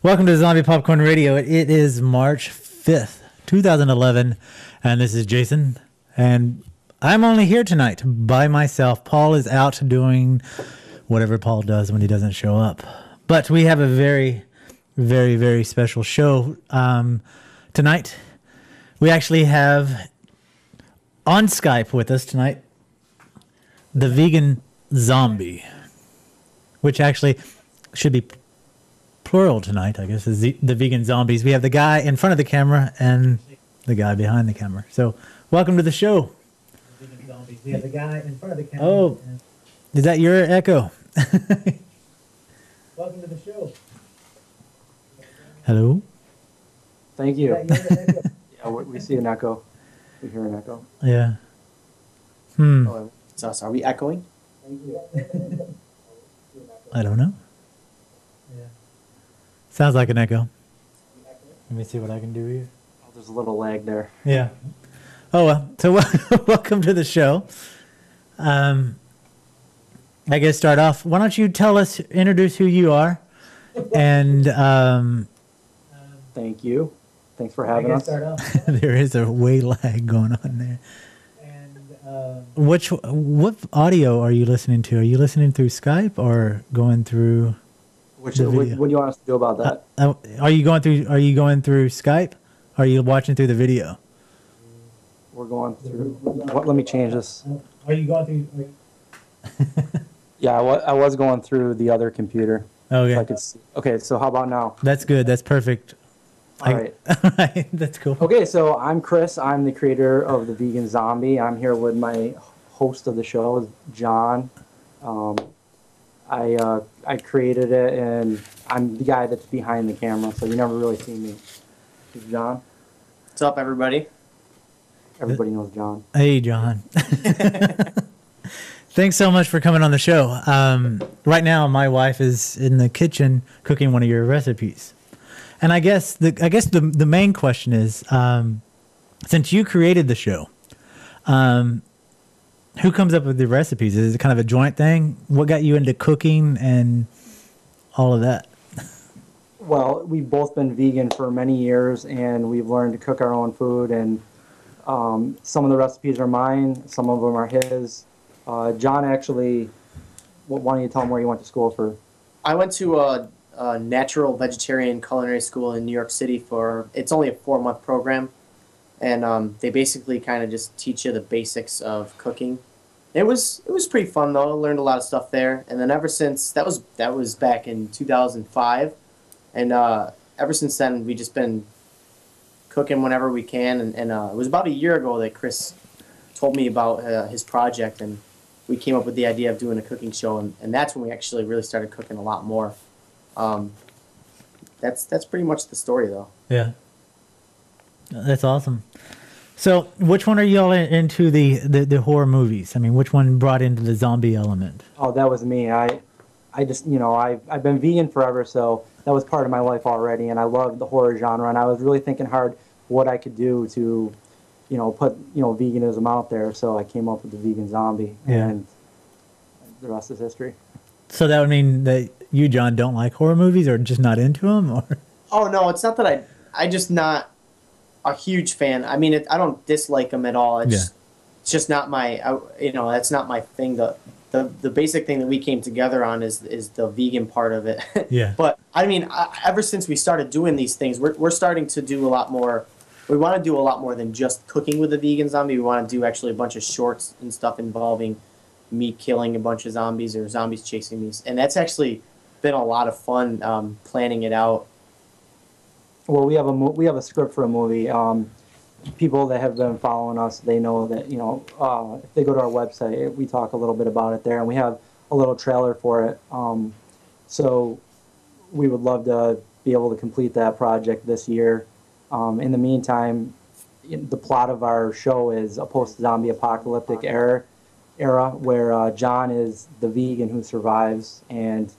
Welcome to Zombie Popcorn Radio. It is March 5th, 2011, and this is Jason, and I'm only here tonight by myself. Paul is out doing whatever Paul does when he doesn't show up. But we have a very, very, very special show tonight. We actually have on Skype with us tonight the vegan zombie, which actually should be plural tonight, I guess, is the vegan zombies. We have the guy in front of the camera and the guy behind the camera. So, welcome to the show. Vegan zombies. We have the guy in front of the camera. Oh, is that your echo? Welcome to the show. Hello. Thank you. Yeah, we see an echo. We hear an echo. Yeah. Oh, it's us. Are we echoing? I don't know. Sounds like an echo. Let me see what I can do here. Oh, there's a little lag there. Yeah. Oh, well. So welcome to the show. I guess start off. Why don't you introduce who you are? And thank you. Thanks for having us. There is a way lag going on there. And what audio are you listening to? Are you listening through Skype or going through? What do you want us to do about that? Are you going through Skype? Or are you watching through the video? We're going through. Let me change this. Are you going through? Yeah, I was going through the other computer. Okay. So I could see. Okay, so how about now? That's good. That's perfect. All right. All right. That's cool. Okay, so I'm Chris. I'm the creator of the Vegan Zombie. I'm here with my host of the show, John. I created it, and I'm the guy that's behind the camera, so you never really see me. This is John. What's up, everybody? Everybody knows John. Hey, John. Thanks so much for coming on the show. Right now, my wife is in the kitchen cooking one of your recipes, and I guess the main question is, since you created the show, who comes up with the recipes? Is it kind of a joint thing? What got you into cooking and all of that? Well, we've both been vegan for many years, and we've learned to cook our own food. And some of the recipes are mine, some of them are his. John, actually, why don't you tell him where you went to school for? I went to a natural vegetarian culinary school in New York City it's only a 4-month program. And they basically kind of just teach you the basics of cooking. It was pretty fun though. I learned a lot of stuff there. And then ever since that was back in 2005, and ever since then we just been cooking whenever we can. And it was about a year ago that Chris told me about his project, and we came up with the idea of doing a cooking show. And that's when we actually really started cooking a lot more. That's pretty much the story though. Yeah. That's awesome. So, which one are y'all into the horror movies? I mean, which one brought into the zombie element? Oh, that was me. I just, I've been vegan forever, so that was part of my life already, and I loved the horror genre, and I was really thinking hard what I could do to, put, veganism out there, so I came up with the vegan zombie, and the rest is history. So that would mean that you, John, don't like horror movies, or just not into them, or? Oh, no, it's not that I just not a huge fan. I mean, I don't dislike them at all. It's just not my, that's not my thing. The basic thing that we came together on is the vegan part of it. Yeah. But I mean, ever since we started doing these things, we're starting to do a lot more. We want to do a lot more than just cooking with the vegan zombie. We want to do actually a bunch of shorts and stuff involving me killing a bunch of zombies or zombies chasing me, and that's actually been a lot of fun planning it out. Well, we have a script for a movie. People that have been following us, they know that if they go to our website, we talk a little bit about it there, and we have a little trailer for it. So we would love to be able to complete that project this year. In the meantime, the plot of our show is a post-zombie apocalyptic era where John is the vegan who survives, and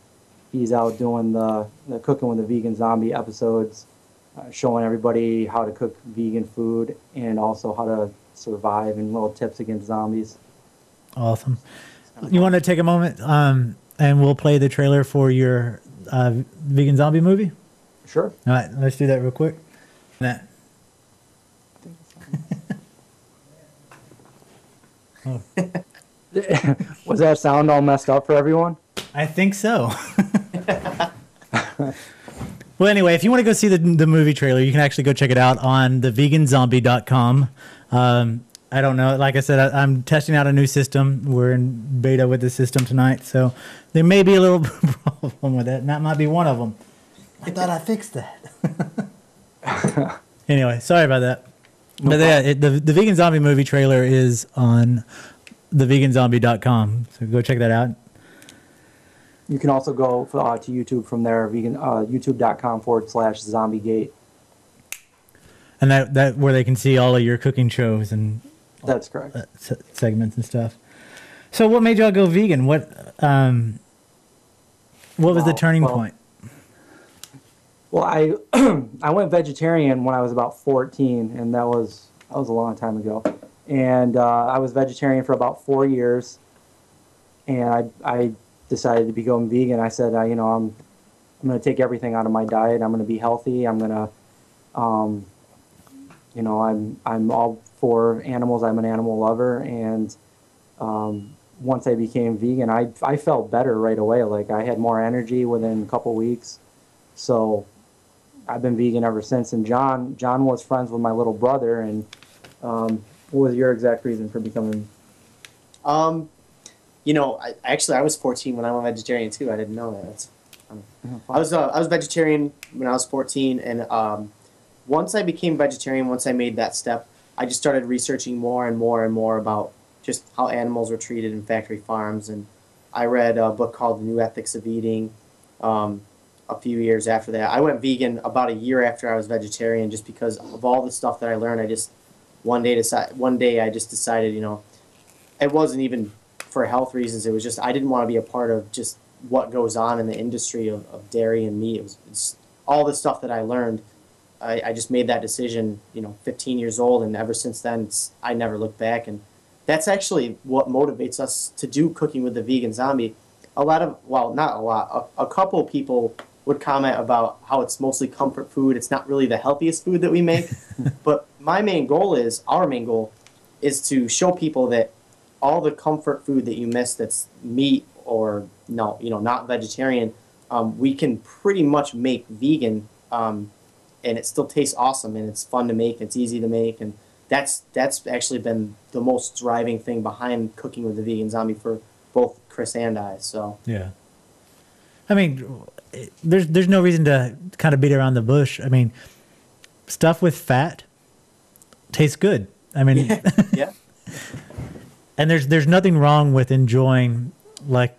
he's out doing the cooking with the vegan zombie episodes. Showing everybody how to cook vegan food and also how to survive and little tips against zombies. Awesome. You want to take a moment and we'll play the trailer for your vegan zombie movie? Sure. All right, let's do that real quick. Nah. Oh, Was that sound all messed up for everyone? I think so. Well, anyway, if you want to go see the movie trailer, you can actually go check it out on theveganzombie.com. I don't know. Like I said, I'm testing out a new system. We're in beta with the system tonight, so there may be a little problem with that, and that might be one of them. I thought I fixed that. Anyway, sorry about that. No But yeah, the Vegan Zombie movie trailer is on theveganzombie.com, so go check that out. You can also go to YouTube from there, youtube.com/zombiegate. And that where they can see all of your cooking shows and That's correct. segments and stuff. So what made y'all go vegan? What was the turning point? Well, I I went vegetarian when I was about 14, and that was a long time ago. And I was vegetarian for about 4 years, and I decided to become vegan. I said, I'm going to take everything out of my diet. I'm going to be healthy. I'm going to, I'm all for animals. I'm an animal lover, and once I became vegan, I felt better right away. Like I had more energy within a couple weeks. So I've been vegan ever since. And John was friends with my little brother. And what was your exact reason for becoming? I was 14 when I went vegetarian too. I didn't know that. I was vegetarian when I was 14, and once I became vegetarian, once I made that step, I just started researching more and more and more about just how animals were treated in factory farms. And I read a book called The New Ethics of Eating. A few years after that, I went vegan about a year after I was vegetarian, just because of all the stuff that I learned. I just one day I just decided, it wasn't even for health reasons. It was just I didn't want to be a part of just what goes on in the industry of dairy and meat. It's all the stuff that I learned. I just made that decision, 15 years old, and ever since then, I never looked back. And that's actually what motivates us to do Cooking with the Vegan Zombie. Not a lot, a couple people would comment about how it's mostly comfort food. It's not really the healthiest food that we make. But our main goal is to show people that all the comfort food that you miss that's meat or not vegetarian, we can pretty much make vegan, and it still tastes awesome, and it's fun to make, it's easy to make, and that's actually been the most driving thing behind Cooking with the Vegan Zombie for both Chris and I. So yeah, I mean, there's no reason to kind of beat around the bush. I mean, stuff with fat tastes good. I mean, yeah. And there's nothing wrong with enjoying, like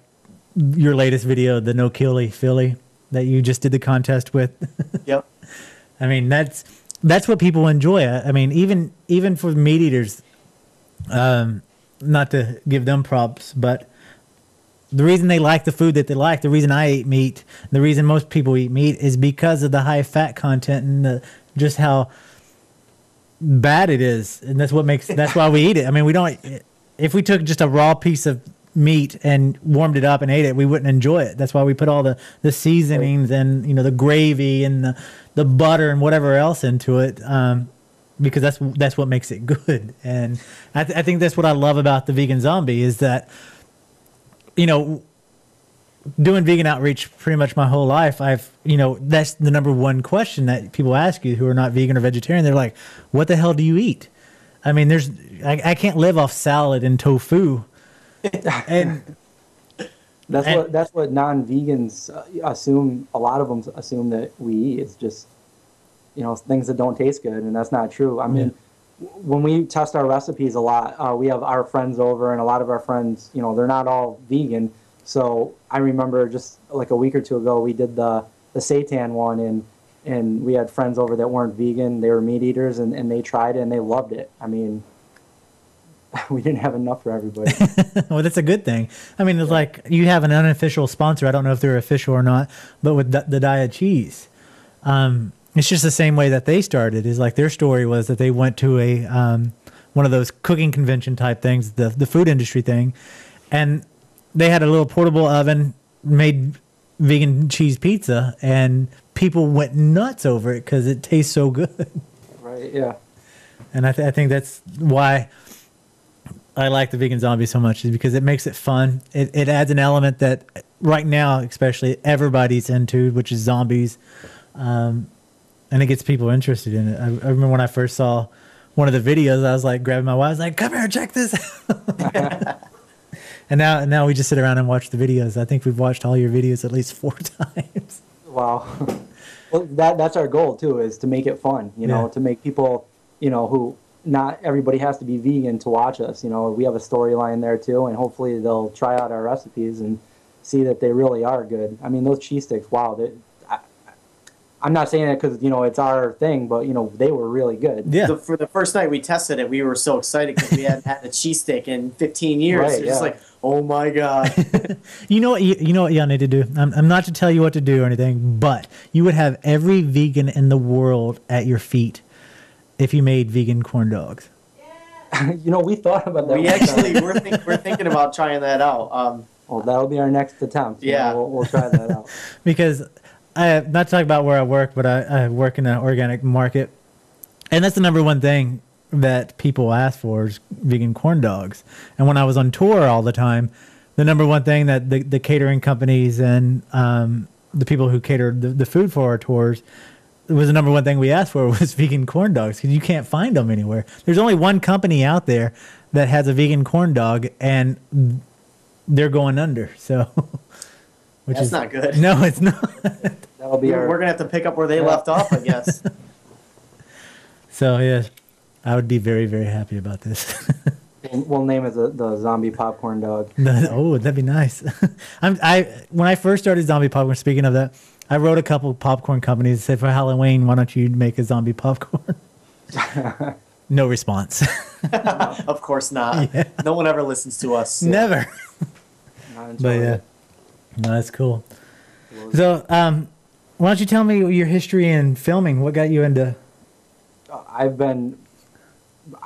your latest video, the No-Killy-Philly that you just did the contest with. Yep. I mean, that's what people enjoy. I mean, even for meat eaters, not to give them props, but the reason they like the food that they like, the reason I eat meat, the reason most people eat meat is because of the high fat content and just how bad it is. And that's why we eat it. I mean, if we took just a raw piece of meat and warmed it up and ate it, we wouldn't enjoy it. That's why we put all the seasonings and, the gravy and the butter and whatever else into it. Because that's what makes it good. And I think that's what I love about the Vegan Zombie is that, doing vegan outreach pretty much my whole life, that's the number one question that people ask you who are not vegan or vegetarian. They're like, what the hell do you eat? I mean, I can't live off salad and tofu. And that's what non-vegans assume. A lot of them assume that we eat. It's just, things that don't taste good, and that's not true. I mean, when we test our recipes a lot, we have our friends over, and a lot of our friends, they're not all vegan. So I remember just like a week or two ago, we did the seitan one, and we had friends over that weren't vegan. They were meat eaters, and they tried it, and they loved it. I mean, we didn't have enough for everybody. Well, that's a good thing. I mean, it's like you have an unofficial sponsor. I don't know if they're official or not, but with the Diet Cheese, it's just the same way that they started. Is like their story was that they went to a one of those cooking convention type things, the food industry thing, and they had a little portable oven, made vegan cheese pizza, and people went nuts over it because it tastes so good. Right. Yeah. And I think that's why I like the vegan zombie so much, is because it makes it fun. It adds an element that right now, especially, everybody's into, which is zombies. And it gets people interested in it. I remember when I first saw one of the videos, I was like grabbing my wife, I was like, come here, check this out. And now we just sit around and watch the videos. I think we've watched all your videos at least 4 times. Wow. Well, that's our goal too, is to make it fun, you know, to make people, you know, who not everybody has to be vegan to watch us. You know, we have a storyline there too, and hopefully they'll try out our recipes and see that they really are good. I mean, those cheese sticks, wow. I'm not saying that because, you know, it's our thing, but, you know, they were really good. Yeah. For the first night we tested it, we were so excited because we hadn't had a cheese stick in 15 years. Right, It was just like, oh my God. You know what y'all need to do? I'm not to tell you what to do or anything, but you would have every vegan in the world at your feet if you made vegan corn dogs. You know, we thought about that. We actually, we're thinking about trying that out. Well, that'll be our next attempt. Yeah. You know, we'll try that out. Because not to talk about where I work, but I work in an organic market, and that's the number one thing that people ask for is vegan corn dogs. And when I was on tour all the time, the number one thing that the catering companies and the people who catered the food for our tours, it was the number one thing we asked for was vegan corn dogs, because you can't find them anywhere. There's only one company out there that has a vegan corn dog, and they're going under. So, That's not good. No, it's not. That'll be We're going to have to pick up where they left off, I guess. So, yeah, I would be very, very happy about this. We'll name it the zombie popcorn dog. Oh, that'd be nice. When I first started zombie popcorn, speaking of that, I wrote a couple popcorn companies, said for Halloween, why don't you make a zombie popcorn? No response. Of course not. Yeah. No one ever listens to us. Never. But yeah, no, that's cool. So, why don't you tell me your history in filming? What got you into? I've been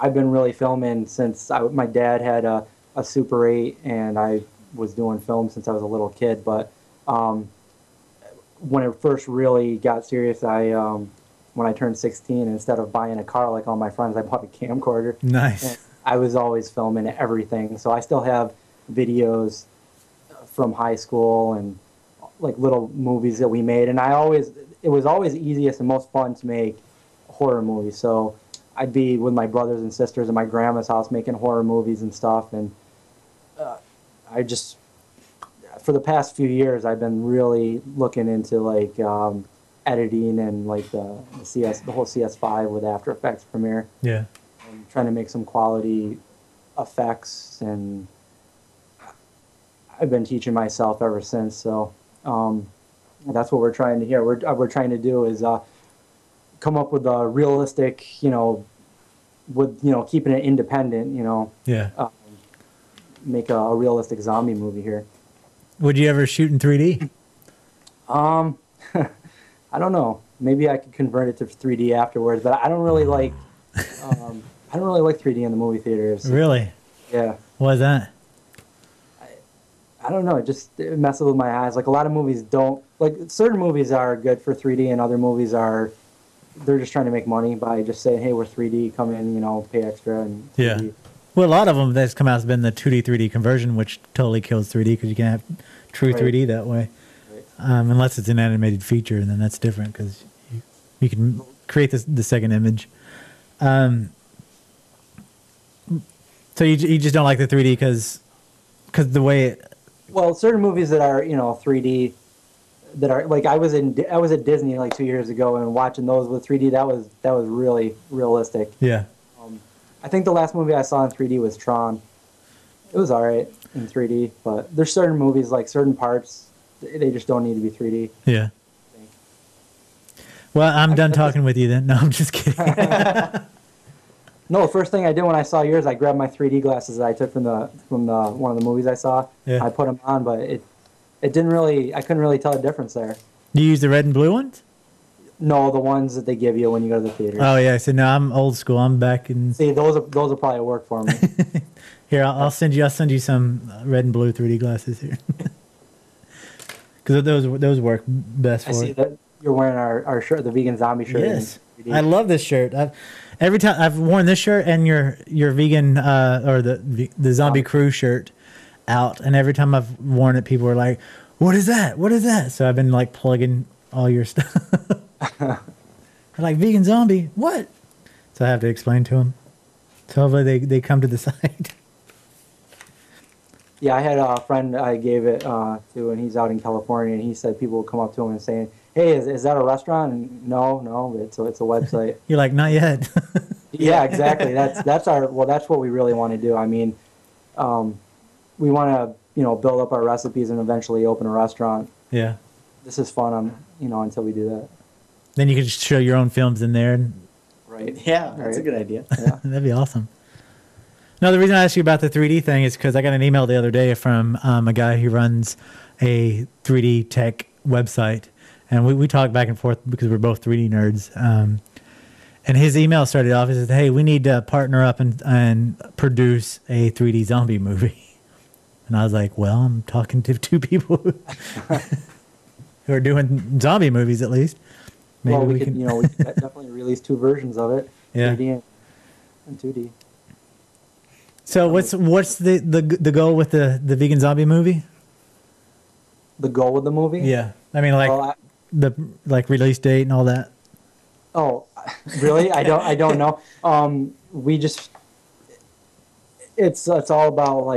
really filming since my dad had a Super 8, and I was doing film since I was a little kid. But when it first really got serious, when I turned 16, instead of buying a car like all my friends, I bought a camcorder. Nice. And I was always filming everything, so I still have videos from high school and like little movies that we made. And it was always easiest and most fun to make horror movies. So I'd be with my brothers and sisters at my grandma's house making horror movies and stuff. And for the past few years, I've been really looking into like editing and like the whole CS5 with After Effects Premiere. Yeah. And trying to make some quality effects, and I've been teaching myself ever since. So that's what we're trying to hear. We're trying to do is come up with a realistic, keeping it independent, Yeah. make a realistic zombie movie here. Would you ever shoot in 3D? I don't know. Maybe I could convert it to 3D afterwards, but I don't really like 3D in the movie theaters. Really? Yeah. Why is that? I don't know. It messes with my eyes. Like a lot of movies don't. Like certain movies are good for 3D, and other movies they're just trying to make money by just saying, "Hey, we're 3D. Come in, pay extra." And 3D. Yeah. Well, a lot of them that's come out has been the 2D 3D conversion, which totally kills 3D because you can't have true 3D that way, unless it's an animated feature, and then that's different because you can create the second image. So you just don't like the 3D because the way Well, certain movies that are 3D, that are like I was at Disney like 2 years ago and watching those with 3D. That was really realistic. Yeah. I think the last movie I saw in 3D was Tron. It was all right in 3D, but there's certain movies, like certain parts, they just don't need to be 3D. Yeah. Well, I'm done talking with you then. No, I'm just kidding. No, the first thing I did when I saw yours, I grabbed my 3D glasses that I took from one of the movies I saw. Yeah. I put them on, but it didn't really. I couldn't really tell the difference there. Do you use the red and blue ones? No, the ones that they give you when you go to the theater. Oh yeah. So no, I'm old school. I'm back in. See, those will probably work for me. Here, I'll send you some red and blue 3D glasses here. Because those work best for I see it. that You're wearing our shirt, the vegan zombie shirt. Yes, I love this shirt. Every time I've worn this shirt and your vegan or the zombie crew shirt out, and every time I've worn it, people are like, "What is that? What is that?" So I've been like plugging all your stuff. I'm like, vegan zombie, what? So I have to explain to them. So hopefully they come to the site. Yeah, I had a friend I gave it to, and he's out in California, and he said people would come up to him and saying, "Hey, is that a restaurant?" And no, it's a website. You're like, not yet. Yeah, exactly. That's what we really want to do. I mean, we want to build up our recipes and eventually open a restaurant. Yeah. This is fun, until we do that. Then you can just show your own films in there. Right. Yeah, that's a good idea. Yeah. That'd be awesome. No, the reason I asked you about the 3D thing is because I got an email the other day from a guy who runs a 3D tech website. And we talked back and forth because we're both 3D nerds. And his email started off, he said, "Hey, we need to partner up and produce a 3D zombie movie." And I was like, well, I'm talking to two people who are doing zombie movies at least. Maybe well, we could definitely release 2 versions of it. Yeah. 3D and 2D. So what's the goal with the vegan zombie movie? The goal with the movie? Yeah. I mean, the release date and all that. Oh, really? I don't know. We just it's all about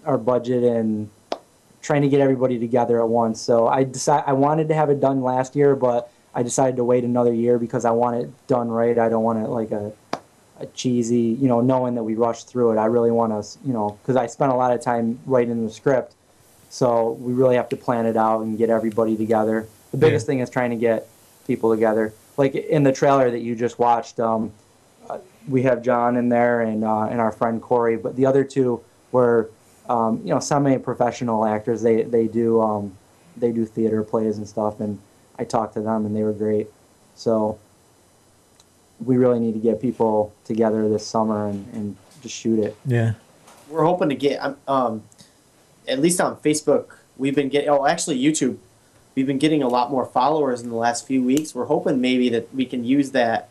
our budget and trying to get everybody together at once. So I wanted to have it done last year, but I decided to wait another year because I want it done right. I don't want it like a cheesy, knowing that we rushed through it. I really want us, because I spent a lot of time writing the script. So we really have to plan it out and get everybody together. The biggest thing is trying to get people together. Like in the trailer that you just watched, we have John in there and our friend Corey, but the other 2 were, semi-professional actors. They do theater plays and stuff, and I talked to them and they were great. So we really need to get people together this summer and just shoot it. Yeah. We're hoping to get, at least on Facebook, we've been getting, actually YouTube, we've been getting a lot more followers in the last few weeks. We're hoping maybe that we can use that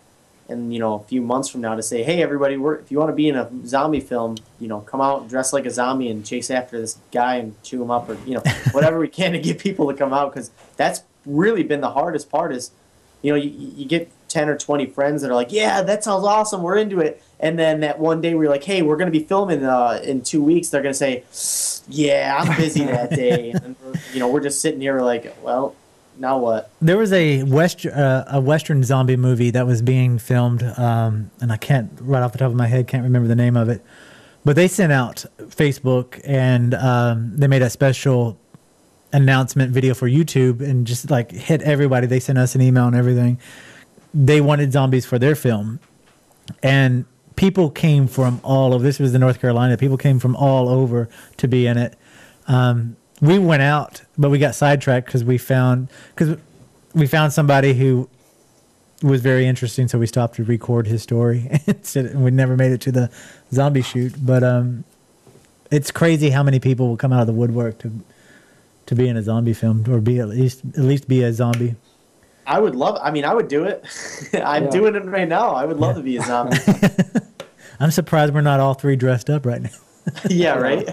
in, a few months from now to say, hey, everybody, if you want to be in a zombie film, come out and dress like a zombie and chase after this guy and chew him up or, whatever we can to get people to come out, because that's really been the hardest part is, you get 10 or 20 friends that are like, yeah, that sounds awesome, we're into it. And then that one day we're like, hey, we're going to be filming in 2 weeks. They're going to say, yeah, I'm busy that day. And we're just sitting here like, well, now what? There was a Western zombie movie that was being filmed, and I can't, right off the top of my head, can't remember the name of it. But they sent out Facebook, and they made a special announcement video for YouTube and just hit everybody. They sent us an email and everything. They wanted zombies for their film. And people came from all over. This was in North Carolina. People came from all over to be in it. We went out, but we got sidetracked because we found somebody who was very interesting. So we stopped to record his story, and we never made it to the zombie shoot. But it's crazy how many people will come out of the woodwork to be in a zombie film or be at least be a zombie. I would do it. I'm doing it right now. I would love to be a zombie. I'm surprised we're not all 3 dressed up right now. Yeah, right?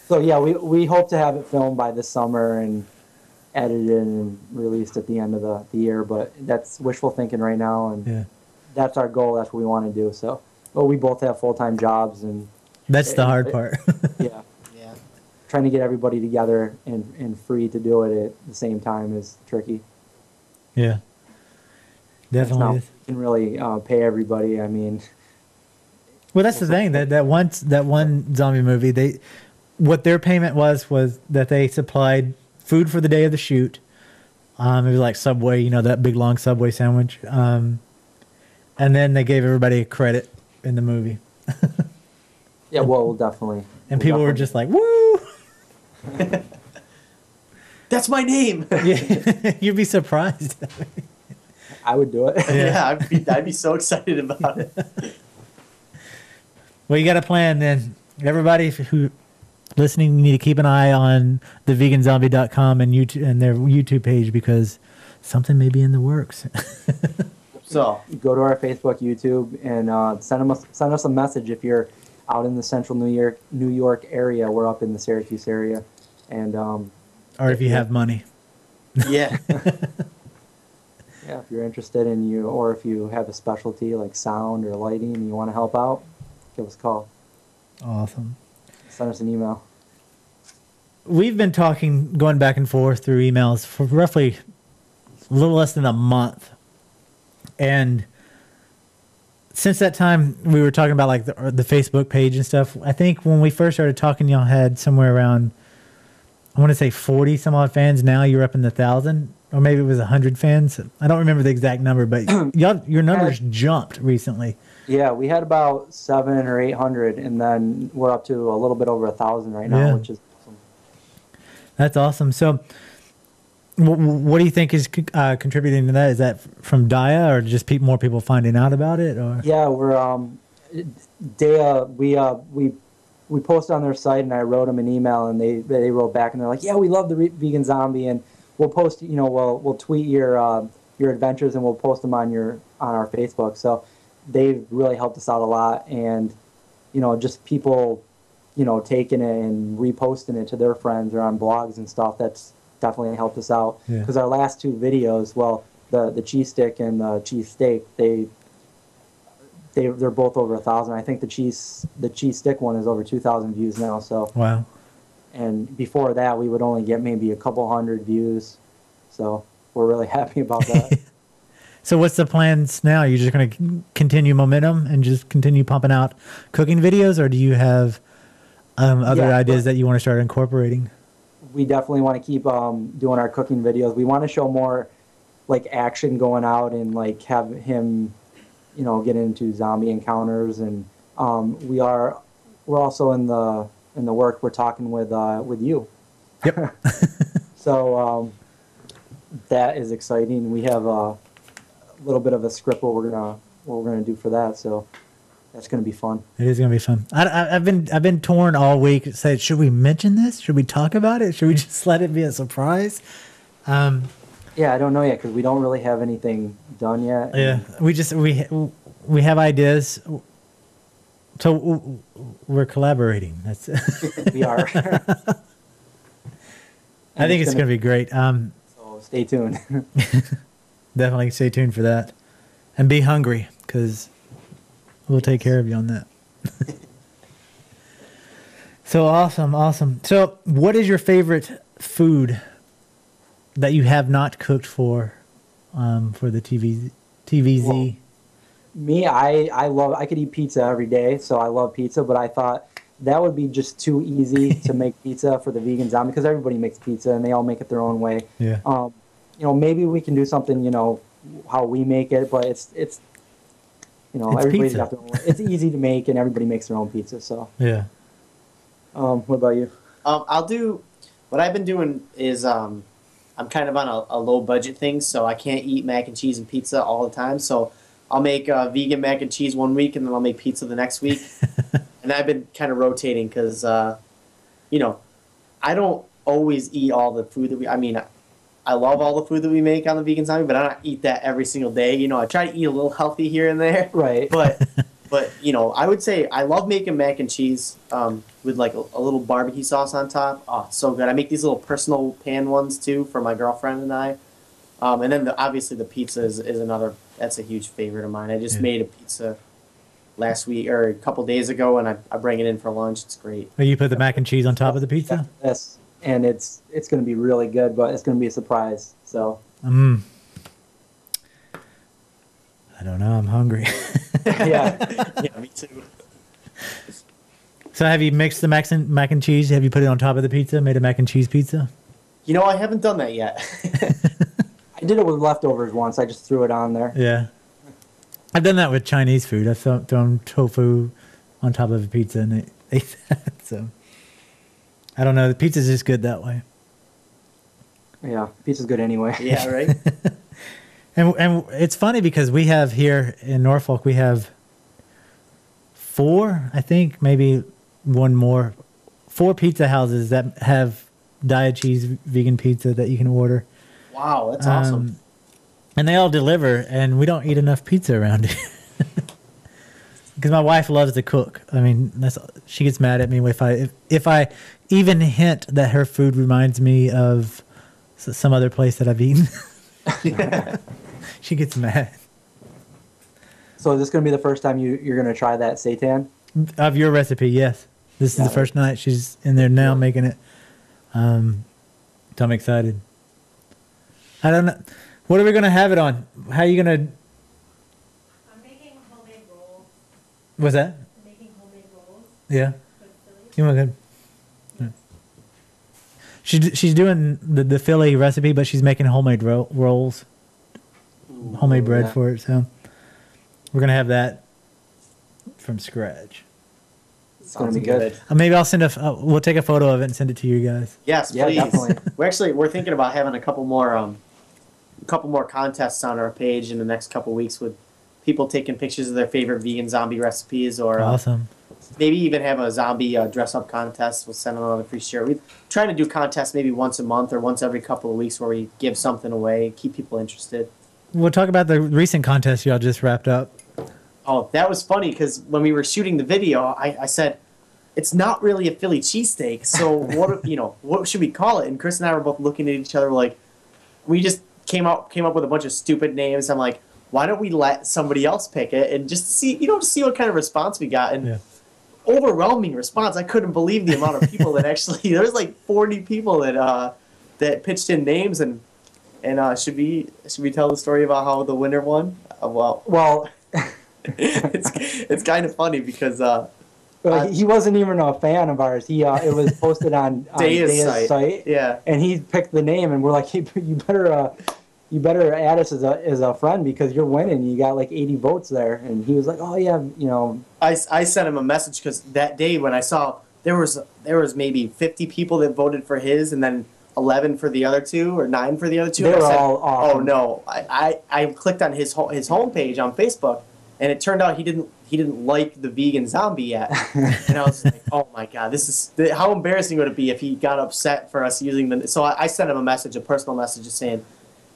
So yeah, we hope to have it filmed by this summer and edited and released at the end of the year, but that's wishful thinking right now, and that's our goal. That's what we want to do. So, but we both have full-time jobs, and that's the hard part. Yeah. Trying to get everybody together and free to do it at the same time is tricky. Yeah, definitely. You can really pay everybody. I mean, well, that's the thing. That one zombie movie, what their payment was that they supplied food for the day of the shoot. It was like Subway, that big long Subway sandwich. And then they gave everybody a credit in the movie. Yeah, well, we'll definitely. And people were just like, "Woo!" That's my name. Yeah, you'd be surprised. I would do it. Yeah, I'd be so excited about it. Well, you got a plan then. Everybody who listening, you need to keep an eye on the veganzombie.com and YouTube and their YouTube page because something may be in the works. So go to our Facebook, YouTube, and send us a message if you're out in the central New York area. We're up in the Syracuse area, and or if you have money. Yeah. Yeah, if you're interested or if you have a specialty like sound or lighting and you want to help out, give us a call. Awesome. Send us an email. We've been talking, going back and forth through emails for roughly a little less than a month. And since that time, we were talking about like the Facebook page and stuff. I think when we first started talking, y'all had somewhere around, I want to say 40 some odd fans. Now you're up in the 1,000, or maybe it was 100 fans. I don't remember the exact number, but your numbers jumped recently. Yeah, we had about 700 or 800, and then we're up to a little bit over 1,000 right now, which is awesome. That's awesome. So, what do you think is contributing to that? Is that from Daya, or just more people finding out about it? Or yeah, we're Daya. We posted on their site, and I wrote them an email, and they wrote back, and they're like, "Yeah, we love the Vegan Zombie, and we'll post. We'll tweet your adventures, and we'll post them on our Facebook." So they've really helped us out a lot, and just people taking it and reposting it to their friends or on blogs and stuff. That's definitely helped us out because our last two videos, the cheese stick and the cheese steak, they're both over 1,000. I think the cheese stick one is over 2,000 views now. So wow. And before that, we would only get maybe a couple hundred views. So we're really happy about that. So what's the plans now? Are you just going to continue momentum and just continue pumping out cooking videos, or do you have other ideas that you want to start incorporating? We definitely want to keep doing our cooking videos. We want to show more like action going out and like have him, get into zombie encounters. And we're also in the work. We're talking with you. Yep. So that is exciting. We have a little bit of a script what we're gonna do for that. So that's gonna be fun. It is gonna be fun. I've been torn all week. Said, should we mention this? Should we talk about it? Should we just let it be a surprise? Yeah, I don't know yet because we don't really have anything done yet. Yeah, we have ideas. So we're collaborating. That's we are. I think it's gonna be great. So stay tuned. Definitely stay tuned for that, and be hungry because we'll take care of you on that. So awesome. So, what is your favorite food that you have not cooked for the TVZ? Well, me, I could eat pizza every day, so I love pizza. But I thought that would be just too easy to make pizza for the Vegan Zombie because everybody makes pizza and they all make it their own way. Yeah. Maybe we can do something, how we make it, but it's everybody's got their own way. It's easy to make and everybody makes their own pizza. So yeah. What about you? I'll do. What I've been doing is I'm kind of on a low budget thing, so I can't eat mac and cheese and pizza all the time. So I'll make vegan mac and cheese one week, and then I'll make pizza the next week. And I've been kind of rotating because I don't always eat all the food that I love all the food that we make on the Vegan Zombie, but I don't eat that every single day. I try to eat a little healthy here and there. Right. But I would say I love making mac and cheese with like a little barbecue sauce on top. Oh, it's so good. I make these little personal pan ones too for my girlfriend and I. And then obviously the pizza is another. That's a huge favorite of mine. I just made a pizza last week or a couple days ago, and I bring it in for lunch. It's great. Oh, you put the mac and cheese on top of the pizza? Yes. And it's going to be really good, but it's going to be a surprise. So. I don't know. I'm hungry. Yeah. Yeah, me too. So have you mixed the mac and cheese? Have you put it on top of the pizza? Made a mac and cheese pizza? I haven't done that yet. I did it with leftovers once. I just threw it on there. Yeah. I've done that with Chinese food. I've thrown tofu on top of a pizza and ate that. So I don't know. The pizza's just good that way. Yeah, pizza's good anyway. Yeah, right? And it's funny because we have here in Norfolk, we have 4, I think, maybe one more, 4 pizza houses that have diet cheese vegan pizza that you can order. Wow, that's awesome. And they all deliver, and we don't eat enough pizza around here. Because my wife loves to cook. I mean, she gets mad at me if I even hint that her food reminds me of some other place that I've eaten. She gets mad. So is this going to be the first time you're going to try that seitan? Of your recipe, yes. This is the first night. She's in there now making it. So I'm excited. I don't know. What are we going to have it on? How are you going to... I'm making homemade rolls. What's that? I'm making homemade rolls. Yeah. With Philly. You want good? She's doing the Philly recipe, but she's making homemade rolls. Homemade bread for it, so we're going to have that from scratch. It's going to be good. Maybe I'll send we'll take a photo of it and send it to you guys. Yes, please. Yeah, definitely. We're thinking about having a couple more contests on our page in the next couple weeks with people taking pictures of their favorite vegan zombie recipes, or awesome. Maybe even have a zombie dress up contest. We'll send another free shirt. We're trying to do contests maybe once a month or once every couple of weeks where we give something away, keep people interested. We'll talk about the recent contest y'all just wrapped up. Oh, that was funny because when we were shooting the video, I said, it's not really a Philly cheesesteak, so what should we call it? And Chris and I were both looking at each other like, we just came up with a bunch of stupid names. I'm like, why don't we let somebody else pick it and just see what kind of response we got? And overwhelming response. I couldn't believe the amount of people that actually, there was like 40 people that pitched in names. And should we tell the story about how the winner won? Well, it's kind of funny because he wasn't even a fan of ours. It was posted on Daya's site. Yeah, and he picked the name, and we're like, hey, you better add us as a friend because you're winning. You got like 80 votes there, and he was like, oh yeah, I sent him a message because that day when I saw there was maybe 50 people that voted for his, and then 11 for the other two, or 9 for the other two. They were all awesome. Oh no! I clicked on his homepage on Facebook, and it turned out he didn't like the vegan zombie yet. And I was like, oh my god, how embarrassing would it be if he got upset for us using the. So I sent him a personal message, just saying,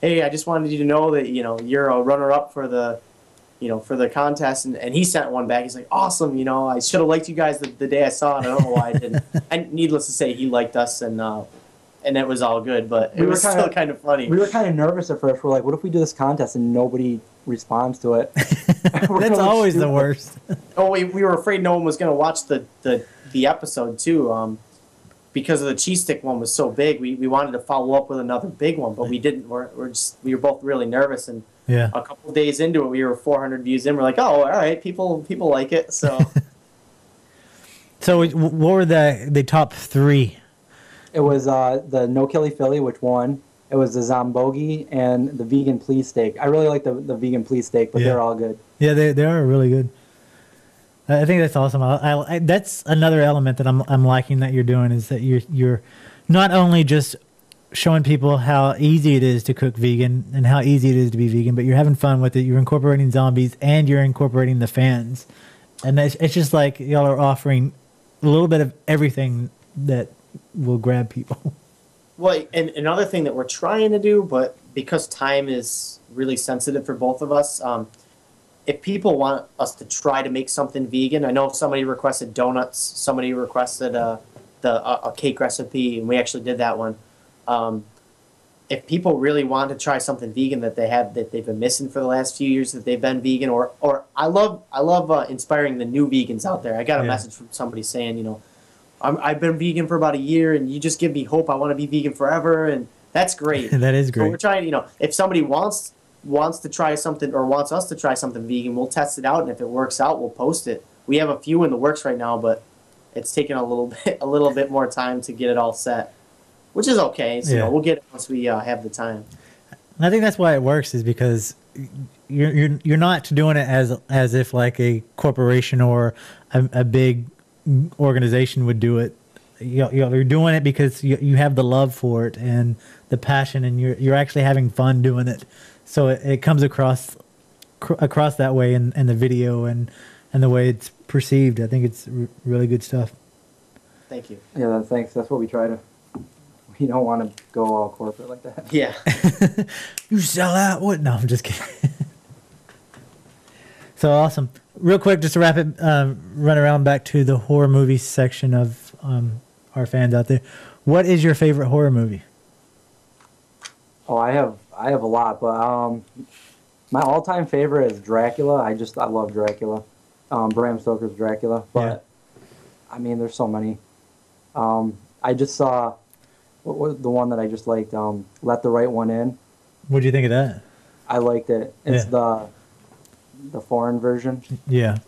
hey, I just wanted you to know that you're a runner-up for the contest, and he sent one back. He's like, awesome, I should have liked you guys the day I saw it. I don't know why I didn't. And needless to say, he liked us, and it was all good, but it was still kind of funny. We were kind of nervous at first. We're like, what if we do this contest and nobody responds to it? That's always the worst. Oh, we were afraid no one was going to watch the episode too, because of the cheese stick one was so big. We wanted to follow up with another big one, but we didn't. We were both really nervous, and a couple of days into it, we were 400 views in. We're like, oh, all right, people like it. So, so what were the top 3? It was the No-Killy-Philly, which won. It was the Zombogi and the vegan please steak. I really like the vegan please steak, but they're all good. Yeah, they are really good. I think that's awesome. That's another element that I'm liking that you're doing, is that you're not only just showing people how easy it is to cook vegan and how easy it is to be vegan, but you're having fun with it. You're incorporating zombies and you're incorporating the fans, and it's just like y'all are offering a little bit of everything that will grab people. Well, and another thing that we're trying to do, but because time is really sensitive for both of us, if people want us to try to make something vegan, I know somebody requested donuts, somebody requested a cake recipe, and we actually did that one. If people really want to try something vegan that they've been missing for the last few years that they've been vegan, or I love inspiring the new vegans out there. I got a message from somebody saying, I've been vegan for about a year, and you just give me hope. I want to be vegan forever, and that's great. That is great. So we're trying, if somebody wants to try something or wants us to try something vegan, we'll test it out, and if it works out, we'll post it. We have a few in the works right now, but it's taken a little bit more time to get it all set, which is okay. So we'll get it once we have the time. And I think that's why it works, is because you're not doing it as if like a corporation or a big organization would do it. You're doing it because you have the love for it and the passion, and you're actually having fun doing it. So it comes across that way in the video and the way it's perceived. I think it's really good stuff. Thank you. Yeah, thanks. That's what we try to. We don't want to go all corporate like that. Yeah. You sell out? What? No, I'm just kidding. So awesome. Real quick, just to wrap it, run around back to the horror movie section of our fans out there. What is your favorite horror movie? Oh, I have a lot, but my all-time favorite is Dracula. I love Dracula. Bram Stoker's Dracula. But I mean, there's so many. I just saw what was the one that I just liked. Let the Right One In. What do you think of that? I liked it. It's the foreign version. Yeah.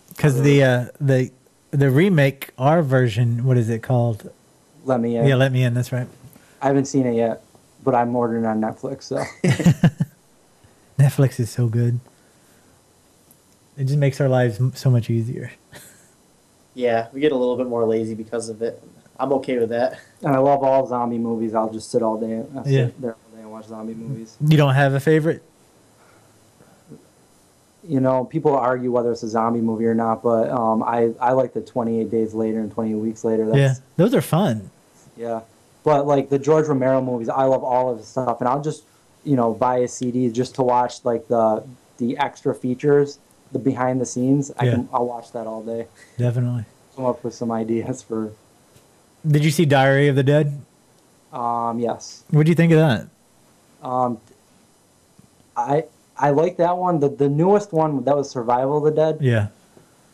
Because the remake, our version, what is it called? Let Me In. Yeah, Let Me In. That's right. I haven't seen it yet, but I'm ordering on Netflix. So Netflix is so good. It just makes our lives so much easier. Yeah, we get a little bit more lazy because of it. I'm okay with that. and I love all zombie movies. I'll just sit all day. I'll sit there all day and watch zombie movies. You don't have a favorite? You know, people argue whether it's a zombie movie or not, but I like the 28 Days Later and 28 Weeks Later. Yeah, those are fun. Yeah. But like the George Romero movies, I love all of his stuff, and I'll just, buy a CD just to watch like the extra features, the behind the scenes. I'll watch that all day. Definitely. Come up with some ideas for. Did you see Diary of the Dead? Yes. What do you think of that? I like that one. The newest one, that was Survival of the Dead. Yeah.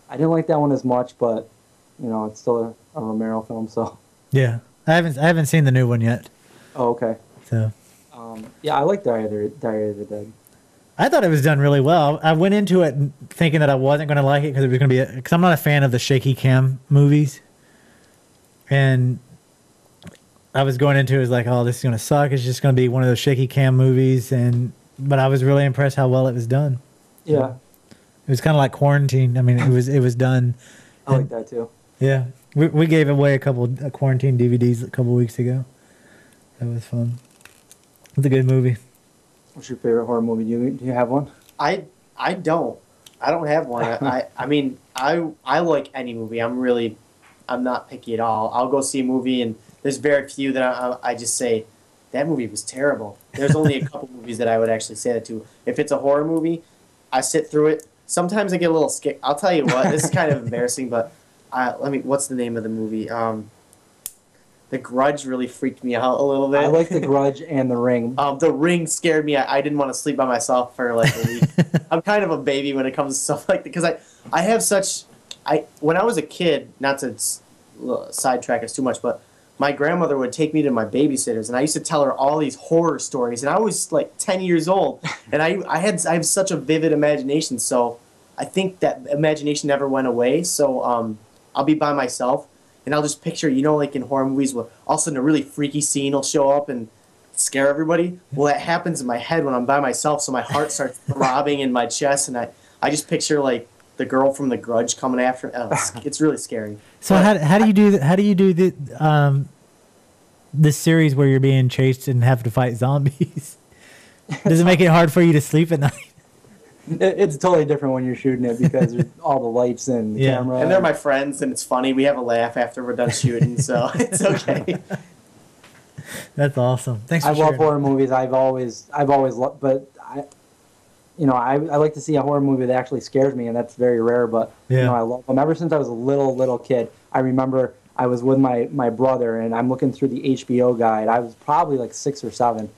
I didn't like that one as much, but it's still a Romero film, so. Yeah. I haven't seen the new one yet. Oh, okay. So. Yeah, I like Diary of the Dead. I thought it was done really well. I went into it thinking that I wasn't going to like it because it was going to be because I'm not a fan of the shaky cam movies, and I was going into it as like, oh, this is going to suck. It's just going to be one of those shaky cam movies, but I was really impressed how well it was done. Yeah. It was kind of like Quarantine. I mean, it was done. I like that too. Yeah, we gave away a couple of Quarantine DVDs a couple weeks ago. That was fun. It's a good movie. What's your favorite horror movie? Do you have one? I don't have one. I mean I like any movie. I'm not picky at all. I'll go see a movie and there's very few that I just say that movie was terrible. There's only a couple movies that I would actually say that to. If it's a horror movie, I sit through it. Sometimes I get a little scared. I'll tell you what. This is kind of embarrassing, but what's the name of the movie? The Grudge really freaked me out a little bit. I like The Grudge and The Ring. The Ring scared me. I didn't want to sleep by myself for like a week. I'm kind of a baby when it comes to stuff like that because I have such. When I was a kid, not to sidetrack us too much, but my grandmother would take me to my babysitters, and I used to tell her all these horror stories, and I was like 10 years old, and I have such a vivid imagination, so I think that imagination never went away. So I'll be by myself. And I'll just picture, like in horror movies where all of a sudden a really freaky scene will show up and scare everybody. Well, that happens in my head when I'm by myself, so my heart starts throbbing in my chest, and I just picture like the girl from The Grudge coming after. It's really scary. So how do you do this series where you're being chased and have to fight zombies? Does it make it hard for you to sleep at night? It's totally different when you're shooting it because there's all the lights and the camera. And they're my friends, and it's funny. We have a laugh after we're done shooting, so it's okay. That's awesome. Thanks for I sharing. love horror movies. I've always loved, but I like to see a horror movie that actually scares me, and that's very rare. But I love them. Ever since I was a little kid, I remember I was with my brother, and I'm looking through the HBO guide. I was probably like 6 or 7,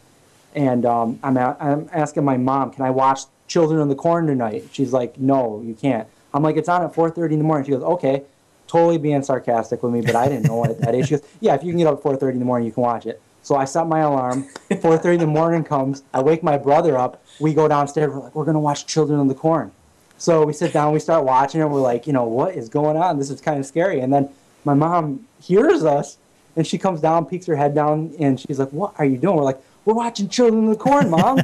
and I'm asking my mom, can I watch Children of the Corn tonight? She's like, no, you can't. I'm like, it's on at 4:30 in the morning. She goes, okay, totally being sarcastic with me, but I didn't know it that age. She goes, yeah, if you can get up at 4:30 in the morning, you can watch it. So I set my alarm. 4:30 in the morning comes. I wake my brother up. We go downstairs. We're like, we're going to watch Children of the Corn. So we sit down. We start watching it. We're like, what is going on? This is kind of scary. And then my mom hears us, and she comes down, peeks her head down, and she's like, what are you doing? We're like, we're watching Children of the Corn, Mom.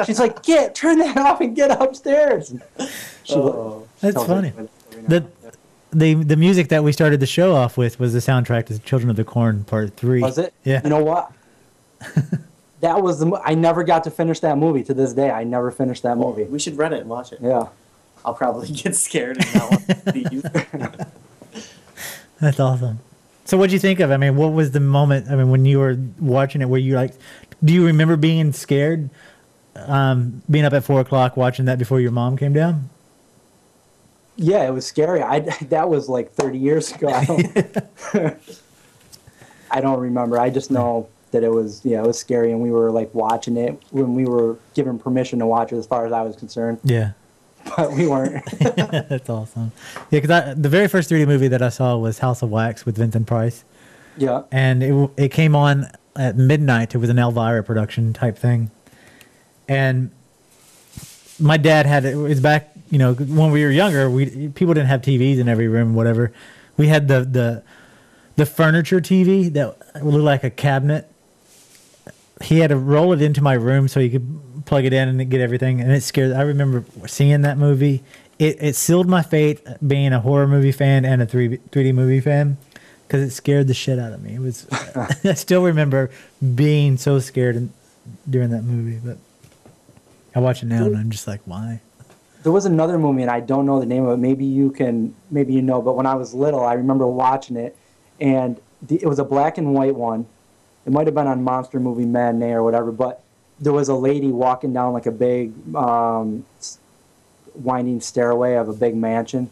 She's like, turn that off and get upstairs. That's funny. The music that we started the show off with was the soundtrack to Children of the Corn Part 3. Was it? Yeah. You know what? That was I never got to finish that movie. To this day, I never finished that movie. We should rent it and watch it. Yeah. I'll probably get scared and not want to leave. That's awesome. So what'd you think of it? I mean, what was the moment, I mean, when you were watching it, where you like, do you remember being scared, being up at 4 o'clock watching that before your mom came down? Yeah, it was scary. That was like 30 years ago. I don't remember. I just know that it was scary, and we were like watching it when we were given permission to watch it, as far as I was concerned. Yeah. But we weren't. That's awesome. Yeah, because the very first 3D movie that I saw was House of Wax with Vincent Price. Yeah. And it came on at midnight. It was an Elvira production type thing. And my dad had it was back, when we were younger, people didn't have TVs in every room, whatever. We had the furniture TV that looked like a cabinet. He had to roll it into my room so he could plug it in and get everything, and it scared. I remember seeing that movie. It sealed my fate being a horror movie fan and a 3D movie fan, because it scared the shit out of me. It was. I still remember being so scared during that movie, but I watch it now and I'm just like, why? There was another movie, and I don't know the name of it. Maybe you know. But when I was little, I remember watching it, and it was a black and white one. It might have been on Monster Movie Matinee or whatever, but there was a lady walking down like a big winding stairway of a big mansion,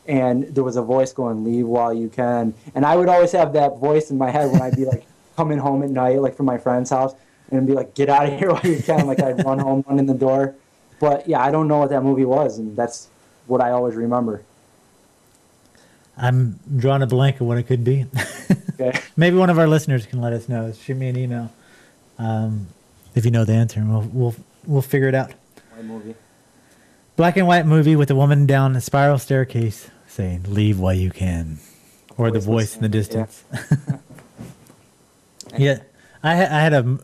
and there was a voice going, "Leave while you can." And I would always have that voice in my head when I'd be like coming home at night, like from my friend's house, and be like, "Get out of here while you can!" Like I'd run home, run in the door. But yeah, I don't know what that movie was, and that's what I always remember. I'm drawing a blank of what it could be. Okay. Maybe one of our listeners can let us know. Shoot me an email if you know the answer, and we'll figure it out. My movie. Black and white movie with a woman down a spiral staircase saying, "Leave while you can," or the voice in the distance. Yeah, yeah. I had a.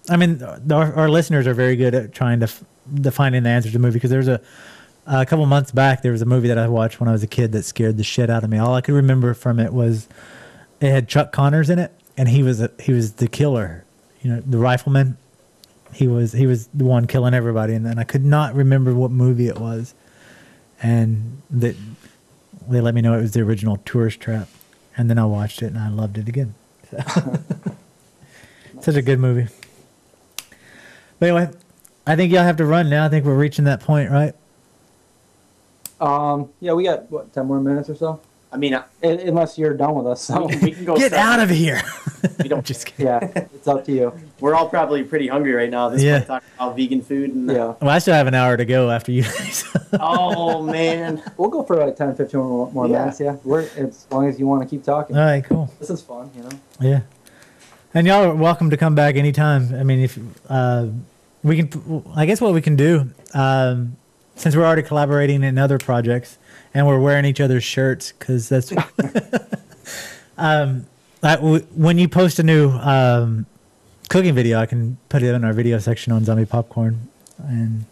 I mean, our listeners are very good at trying to finding the answer to the movie, because there was a couple months back, there was a movie that I watched when I was a kid that scared the shit out of me. All I could remember from it was it had Chuck Connors in it, and he was the killer, the rifleman. He was the one killing everybody, and then I could not remember what movie it was, and they let me know it was the original Tourist Trap, and then I watched it and I loved it again. So. Such a good movie. But anyway, I think y'all have to run now. I think we're reaching that point, right? Yeah, we got, 10 more minutes or so? I mean, unless you're done with us. So. we can go. Get out of here. We don't. Just kidding. Yeah, it's up to you. We're all probably pretty hungry right now. This point, talking about vegan food. And yeah. Well, I still have an hour to go after you guys. Oh, man. We'll go for like 10, 15 more minutes, yeah. As long as you want to keep talking. All right, cool. This is fun, Yeah. And y'all are welcome to come back anytime. I mean, if we can, I guess what we can do, since we're already collaborating in other projects and we're wearing each other's shirts, because that's when you post a new cooking video, I can put it in our video section on Zombie Popcorn and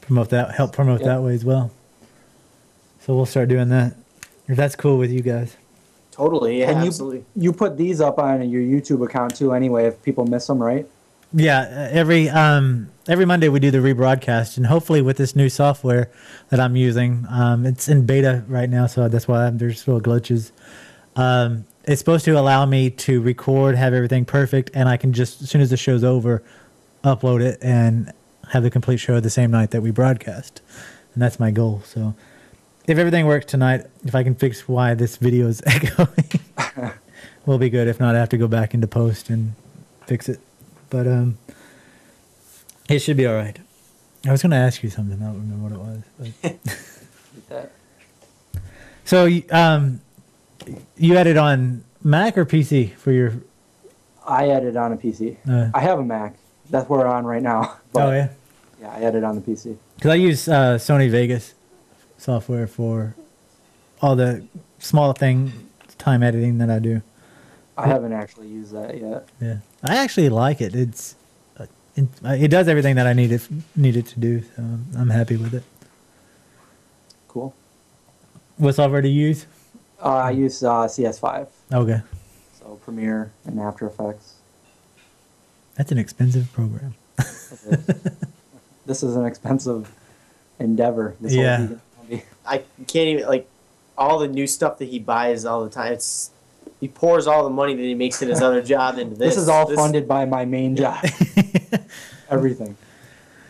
help promote that way as well. So we'll start doing that, if that's cool with you guys. Totally, yeah, and absolutely. You put these up on your YouTube account too, anyway, if people miss them, right? Yeah, every Monday we do the rebroadcast, and hopefully with this new software that I'm using, it's in beta right now, so that's why there's little glitches. It's supposed to allow me to record, have everything perfect, and I can just, as soon as the show's over, upload it and have the complete show the same night that we broadcast. And that's my goal. So if everything works tonight, if I can fix why this video is echoing, we'll be good. If not, I have to go back into post and fix it. But it should be all right. I was going to ask you something. I don't remember what it was. But. So you edit on Mac or PC for your? I edit on a PC. I have a Mac. That's where we're on right now. But yeah. Yeah, I edit on the PC. Because I use Sony Vegas software for all the small time editing that I do. I haven't actually used that yet. Yeah, I actually like it. It does everything that I need it to do. So I'm happy with it. Cool. What software do you use? I use CS5. Okay. So Premiere and After Effects. That's an expensive program. This is an expensive endeavor. Yeah. I can't even, all the new stuff that he buys all the time. He pours all the money that he makes at his other job into this. This is all funded by my main job. Everything.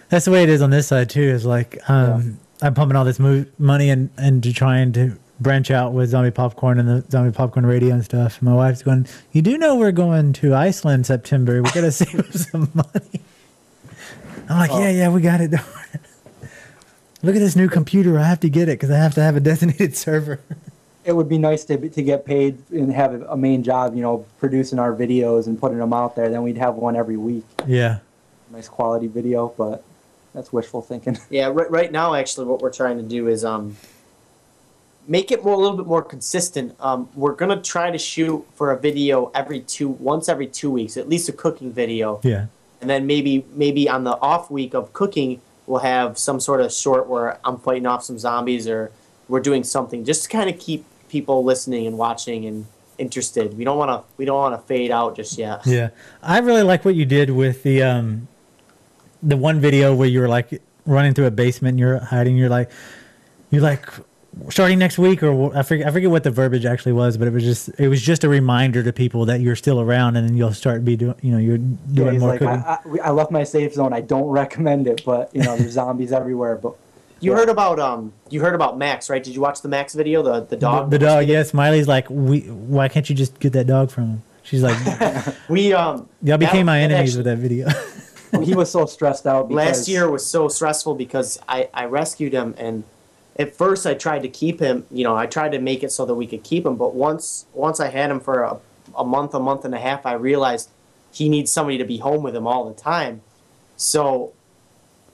That's the way it is on this side too. Is like I'm pumping all this money into trying to branch out with Zombie Popcorn and the Zombie Popcorn radio and stuff. My wife's going, you do know we're going to Iceland in September. We got to save up some money. I'm like, yeah, we got it. Look at this new computer. I have to get it because I have to have a designated server. It would be nice to get paid and have a main job, producing our videos and putting them out there. Then we'd have one every week. Yeah. Nice quality video, but that's wishful thinking. Yeah, right now, actually, what we're trying to do is make it a little bit more consistent. We're going to try to shoot for a video once every 2 weeks, at least a cooking video. Yeah. And then maybe on the off week of cooking, we'll have some sort of short where I'm fighting off some zombies or we're doing something just to kind of keep people listening and watching and interested. We don't want to fade out just yet. Yeah, I really like what you did with the one video where you were like running through a basement and you're hiding. You're like starting next week, or I forget what the verbiage actually was, but it was just a reminder to people that you're still around, and then you'll start you're doing more cooking. I left my safe zone. I don't recommend it, but there's zombies everywhere. But you heard about Max, right? Did you watch the Max video? The dog. The dog. Yes, Miley's like, why can't you just get that dog from him? She's like, y'all became my enemies with that video. He was so stressed out. Last year was so stressful because I rescued him, and at first I tried to keep him. I tried to make it so that we could keep him. But once I had him for a month and a half, I realized he needs somebody to be home with him all the time. So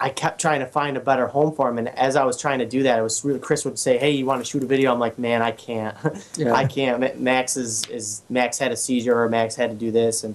I kept trying to find a better home for him. And as I was trying to do that, it was really, Chris would say, "Hey, you want to shoot a video?" I'm like, "Man, I can't. Yeah. I can't. Max Max had a seizure, or Max had to do this." And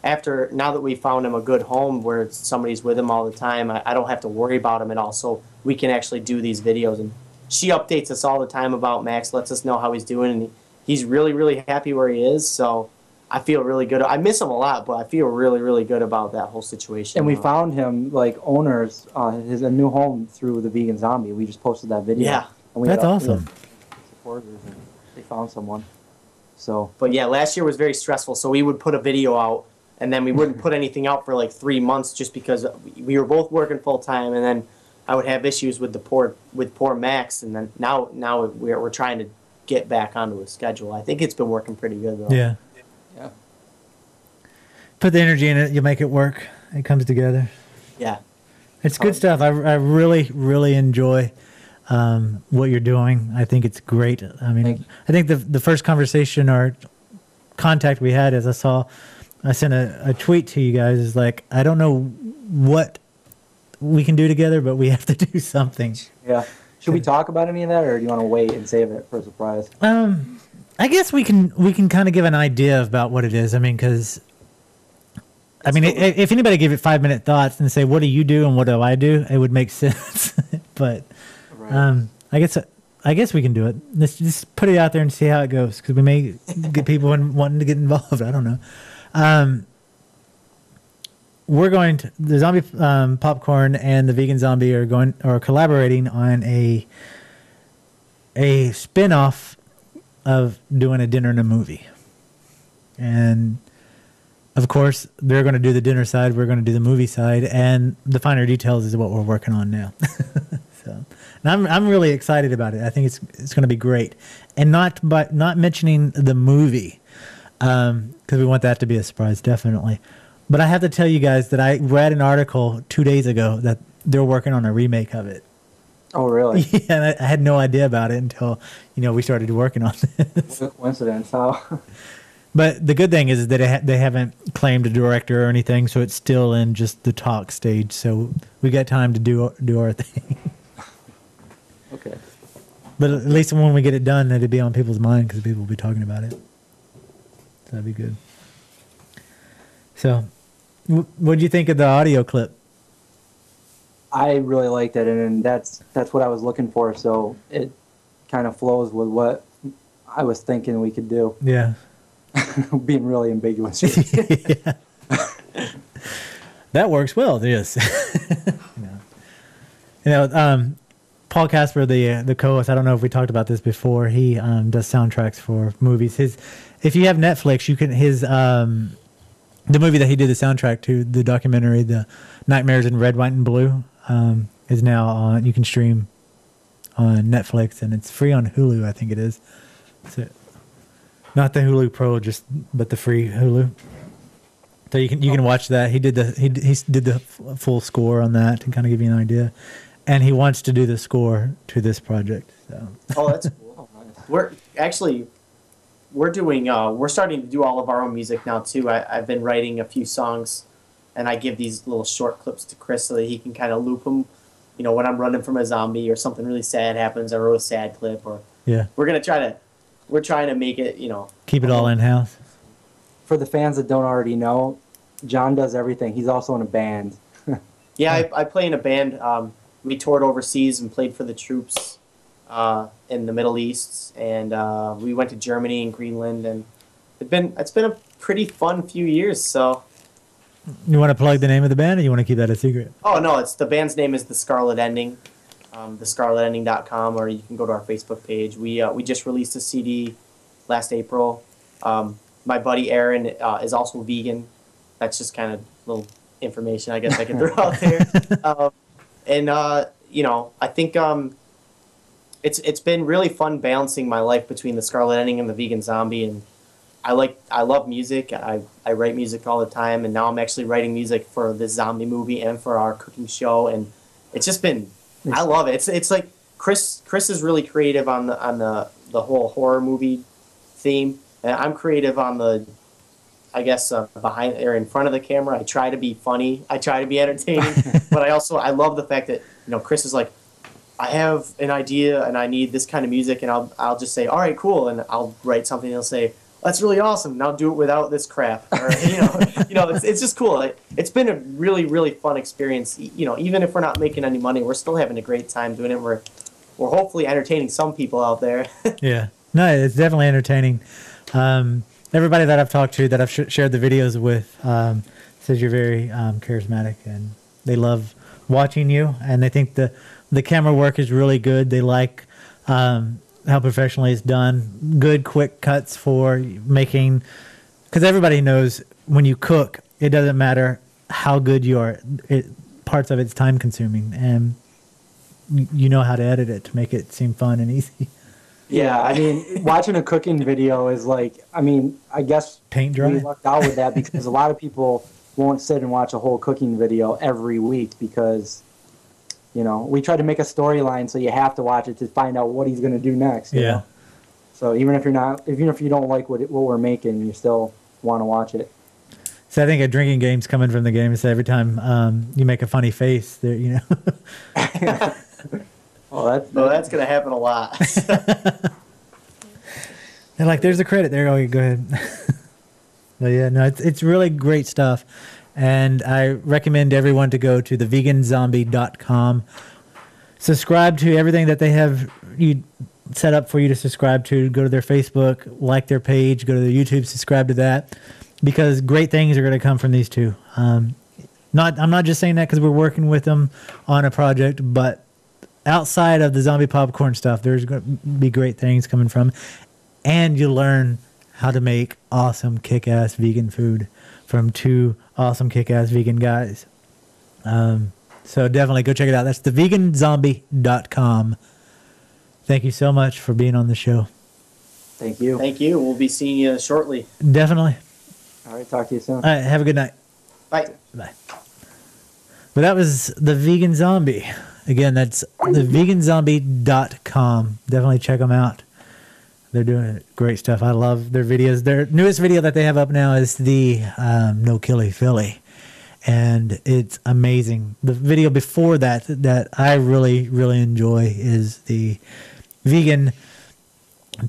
now that we found him a good home where somebody's with him all the time, I don't have to worry about him at all. So we can actually do these videos. And she updates us all the time about Max, lets us know how he's doing, and he's really, really happy where he is. So I feel really good. I miss him a lot, but I feel really, really good about that whole situation. And we found him, owners, a new home through the Vegan Zombie. We just posted that video. Yeah. And that's awesome. Supporters, and they found someone. So. But yeah, last year was very stressful. So we would put a video out, and then we wouldn't put anything out for 3 months just because we were both working full time, and then I would have issues with poor Max, and then now we're trying to get back onto a schedule. I think it's been working pretty good though. Yeah. Yeah. Put the energy in it, you make it work. It comes together. Yeah. It's good stuff. I really, really enjoy what you're doing. I think it's great. I mean, I think the first conversation or contact we had is I sent a tweet to you guys. Is like, I don't know what we can do together, but we have to do something. Yeah. Should we talk about any of that, or do you want to wait and save it for a surprise? I guess we can kind of give an idea about what it is. I mean, because if anybody gave it 5-minute thoughts and say, what do you do and what do I do, it would make sense. But right. I guess we can do it. Let's just put it out there and see how it goes, because we may get people wanting to get involved. I don't know. We're going to the Zombie Popcorn and the Vegan Zombie are collaborating on a spin-off of doing a dinner and a movie. And of course, they're going to do the dinner side, we're going to do the movie side, and the finer details is what we're working on now. So, and I'm really excited about it. I think it's going to be great. And not mentioning the movie, because we want that to be a surprise, definitely. But I have to tell you guys that I read an article 2 days ago that they're working on a remake of it. Oh, really? Yeah, I had no idea about it until we started working on this. What a coincidence, how? But the good thing is that they haven't claimed a director or anything, so it's still in just the talk stage. So we got time to do our thing. Okay. But at least when we get it done, it'll be on people's mind because people will be talking about it. So that'd be good. So, what did you think of the audio clip? I really liked it, and that's what I was looking for. So it kind of flows with what I was thinking we could do. Yeah. Being really ambiguous. Yeah. That works well. Yes. Paul Casper, the co-host, I don't know if we talked about this before. He does soundtracks for movies. If you have Netflix, you can the movie that he did the soundtrack to, the documentary, The Nightmares in Red, White, and Blue, is now on. You can stream on Netflix, and it's free on Hulu. I think it is. So, not the Hulu Pro, but the free Hulu. So you can watch that. He did the full score on that to kind of give you an idea, and he wants to do the score to this project. So. Oh, that's cool. We're starting to do all of our own music now too. I've been writing a few songs, and I give these little short clips to Chris so that he can kind of loop them. You know, when I'm running from a zombie or something really sad happens, I wrote a sad clip. Or yeah, we're trying to make it. You know, keep it all in house. For the fans that don't already know, John does everything. He's also in a band. Yeah, I play in a band. We toured overseas and played for the troops in the Middle East, and we went to Germany and Greenland, and it's been a pretty fun few years. So, you want to plug the name of the band, or you want to keep that a secret? Oh no, the band's name is The Scarlet Ending, thescarletending.com, or you can go to our Facebook page. We just released a CD last April. My buddy Aaron is also vegan. That's just kind of little information I guess I can throw out there. You know, I think it's been really fun balancing my life between the Scarlet Ending and the Vegan Zombie, and I love music. I write music all the time, and now I'm actually writing music for this zombie movie and for our cooking show, and it's just been I love it. It's like Chris is really creative on the whole horror movie theme, and I'm creative on the behind or in front of the camera. I try to be funny. I try to be entertaining, but I love the fact that, you know, Chris is like, I have an idea and I need this kind of music, and I'll just say, all right, cool, and I'll write something. And he'll say, that's really awesome. Now do it without this crap. Or, it's just cool. It's been a really, really fun experience. You know, even if we're not making any money, we're still having a great time doing it. We're hopefully entertaining some people out there. Yeah, no, it's definitely entertaining. Everybody that I've talked to, that I've shared the videos with, says you're very charismatic, and they love watching you, and they think the camera work is really good. They like how professionally it's done. Good, quick cuts for making, because everybody knows when you cook, it doesn't matter how good you are. Parts of it's time consuming, and you know how to edit it to make it seem fun and easy. Yeah, I mean, watching a cooking video is like, I guess paint dry. We lucked out with that because a lot of people won't sit and watch a whole cooking video every week because, you know, we try to make a storyline so you have to watch it to find out what he's going to do next. You know? So even if you don't like what we're making, you still want to watch it. So I think a drinking game's coming from the game. So every time you make a funny face, there, you know. That's going to happen a lot. They're like, there's the credit there. Oh, go ahead. But yeah, no, it's really great stuff. And I recommend everyone to go to theveganzombie.com. Subscribe to everything that they have set up for you to subscribe to. Go to their Facebook, like their page, go to their YouTube, subscribe to that. Because great things are going to come from these two. I'm not just saying that because we're working with them on a project, but outside of the zombie popcorn stuff, there's going to be great things coming from. And you learn how to make awesome kick-ass vegan food from two awesome kick-ass vegan guys. So definitely go check it out. That's theveganzombie.com. Thank you so much for being on the show. Thank you. Thank you. We'll be seeing you shortly. Definitely. All right, talk to you soon. All right, have a good night. Bye. Bye. But that was The Vegan Zombie. Again, that's theveganzombie.com. Definitely check them out. They're doing great stuff. I love their videos. Their newest video that they have up now is the No-Killy-Philly. And it's amazing. The video before that I really, really enjoy is the vegan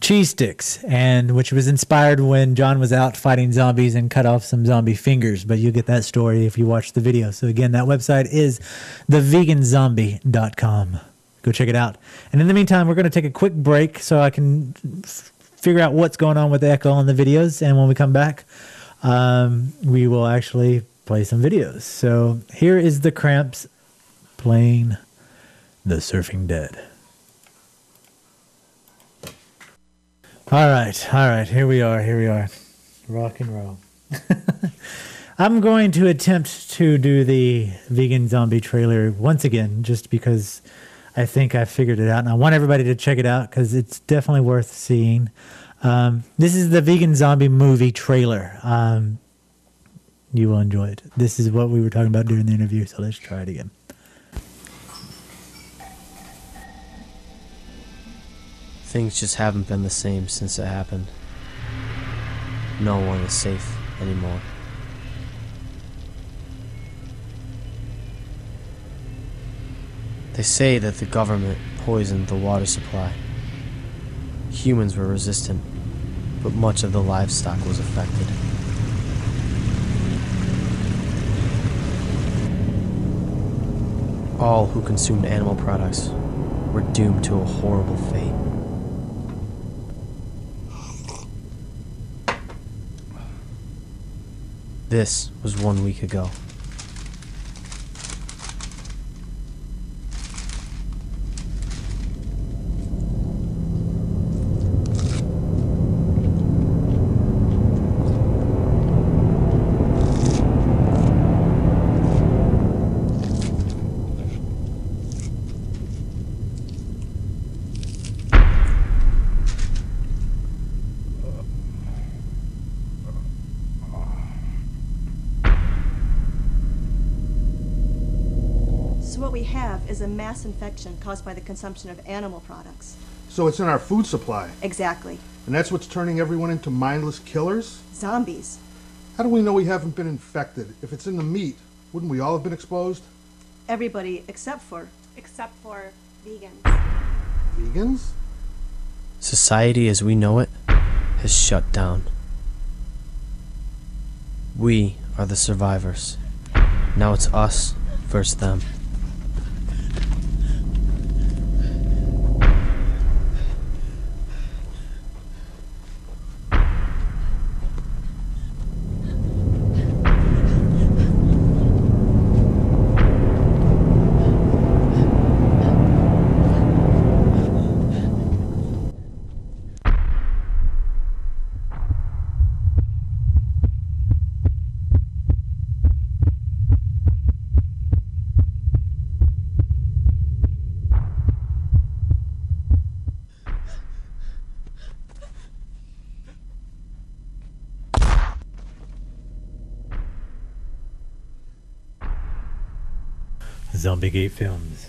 cheese sticks, and which was inspired when John was out fighting zombies and cut off some zombie fingers. But you'll get that story if you watch the video. So again, that website is theveganzombie.com. Go check it out. And in the meantime, we're going to take a quick break so I can figure out what's going on with the echo on the videos. And when we come back, we will actually play some videos. So here is the Cramps playing The Surfing Dead. All right. Here we are. Rock and roll. I'm going to attempt to do the vegan zombie trailer once again, just because I think I figured it out, and I want everybody to check it out because it's definitely worth seeing. This is the vegan zombie movie trailer. You will enjoy it. This is what we were talking about during the interview, so let's try it again. Things just haven't been the same since it happened. No one is safe anymore. They say that the government poisoned the water supply. Humans were resistant, but much of the livestock was affected. All who consumed animal products were doomed to a horrible fate. This was 1 week ago. What we have is a mass infection caused by the consumption of animal products. So it's in our food supply. Exactly. And that's what's turning everyone into mindless killers? Zombies. How do we know we haven't been infected? If it's in the meat, wouldn't we all have been exposed? Everybody except for vegans. Vegans? Society as we know it has shut down. We are the survivors. Now it's us versus them. Zombiegate Films.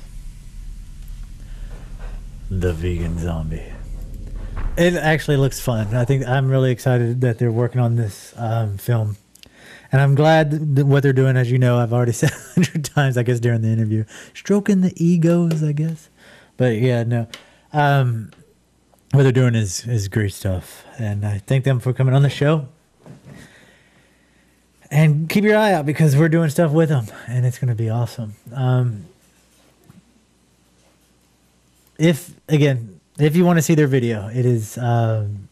The Vegan Zombie. It actually looks fun. I think I'm really excited that they're working on this film. And I'm glad that what they're doing, as you know, I've already said 100 times, I guess, during the interview. Stroking the egos, I guess. But yeah, no. What they're doing is great stuff. And I thank them for coming on the show. And keep your eye out because we're doing stuff with them, and it's going to be awesome. If you want to see their video, it is on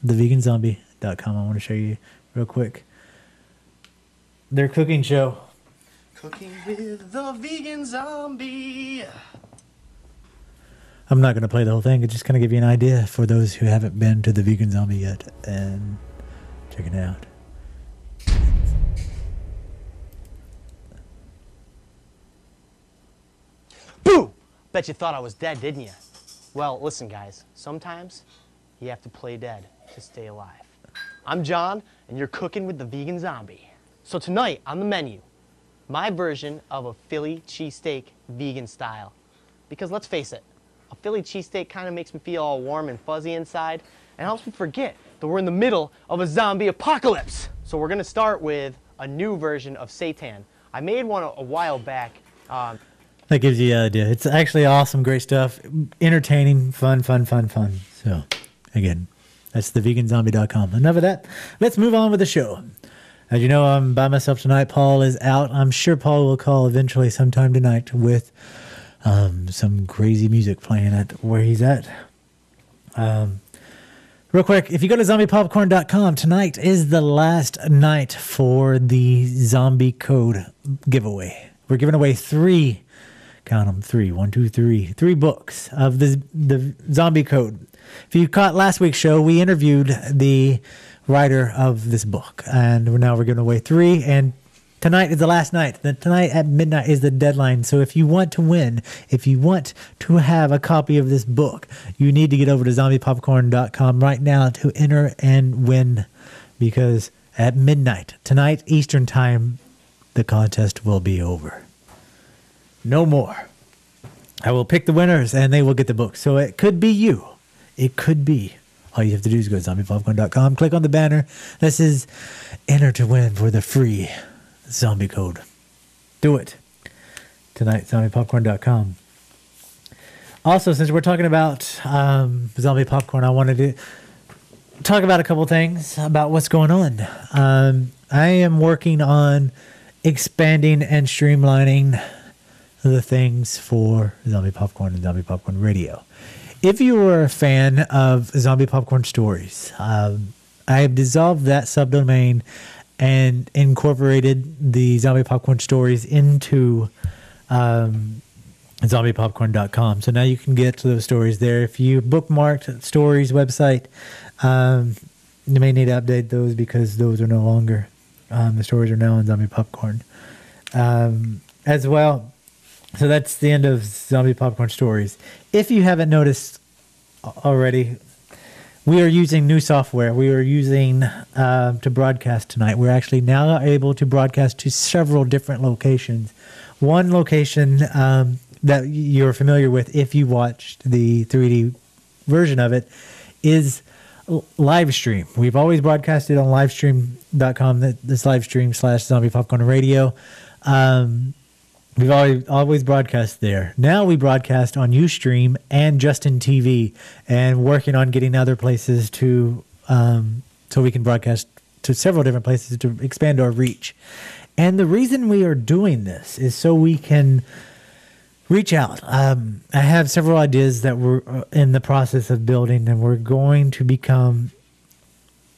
theveganzombie.com. I want to show you real quick their cooking show. Cooking with the vegan zombie. I'm not going to play the whole thing. It's just going to give you an idea for those who haven't been to the Vegan Zombie yet, and check it out. Boo! Bet you thought I was dead, didn't you? Well, listen, guys. Sometimes you have to play dead to stay alive. I'm John, and you're cooking with the Vegan Zombie. So tonight, on the menu, my version of a Philly cheesesteak vegan style. Because let's face it, a Philly cheesesteak kind of makes me feel all warm and fuzzy inside and helps me forget that we're in the middle of a zombie apocalypse. So we're going to start with a new version of seitan. I made one a while back. That gives you an idea. It's actually awesome, great stuff, entertaining, fun. So, again, that's theveganzombie.com. Enough of that. Let's move on with the show. As you know, I'm by myself tonight. Paul is out. I'm sure Paul will call eventually sometime tonight with some crazy music playing at where he's at. Real quick, if you go to zombiepopcorn.com, tonight is the last night for the zombie code giveaway. We're giving away 3 Count them, 3. 1, 2, 3. 3 books of the Zombie Code. If you caught last week's show, we interviewed the writer of this book, and now we're giving away 3. And tonight is the last night. Tonight at midnight is the deadline. So if you want to win, if you want to have a copy of this book, you need to get over to zombiepopcorn.com right now to enter and win, because at midnight tonight Eastern time, the contest will be over. No more. I will pick the winners and they will get the book. So it could be you. It could be. All you have to do is go to zombiepopcorn.com, click on the banner. This is enter to win for the free zombie code. Do it. Tonight, zombiepopcorn.com. Also, since we're talking about zombie popcorn, I wanted to talk about a couple things about what's going on. I am working on expanding and streamlining the things for Zombie Popcorn and Zombie Popcorn Radio. If you were a fan of Zombie Popcorn Stories, I have dissolved that subdomain and incorporated the Zombie Popcorn Stories into zombiepopcorn.com. So now you can get to those stories there. If you bookmarked Stories website, you may need to update those because those are no longer. The stories are now on Zombie Popcorn as well. So that's the end of Zombie Popcorn Stories. If you haven't noticed already, we are using new software. We are using to broadcast tonight. We're actually now able to broadcast to several different locations. One location that you're familiar with if you watched the 3D version of it is live stream. We've always broadcasted on livestream.com, this live stream / Zombie Popcorn Radio. We've always broadcast there. Now we broadcast on Ustream and Justin TV, and working on getting other places to so we can broadcast to several different places to expand our reach. And the reason we are doing this is so we can reach out. I have several ideas that we're in the process of building, and we're going to become...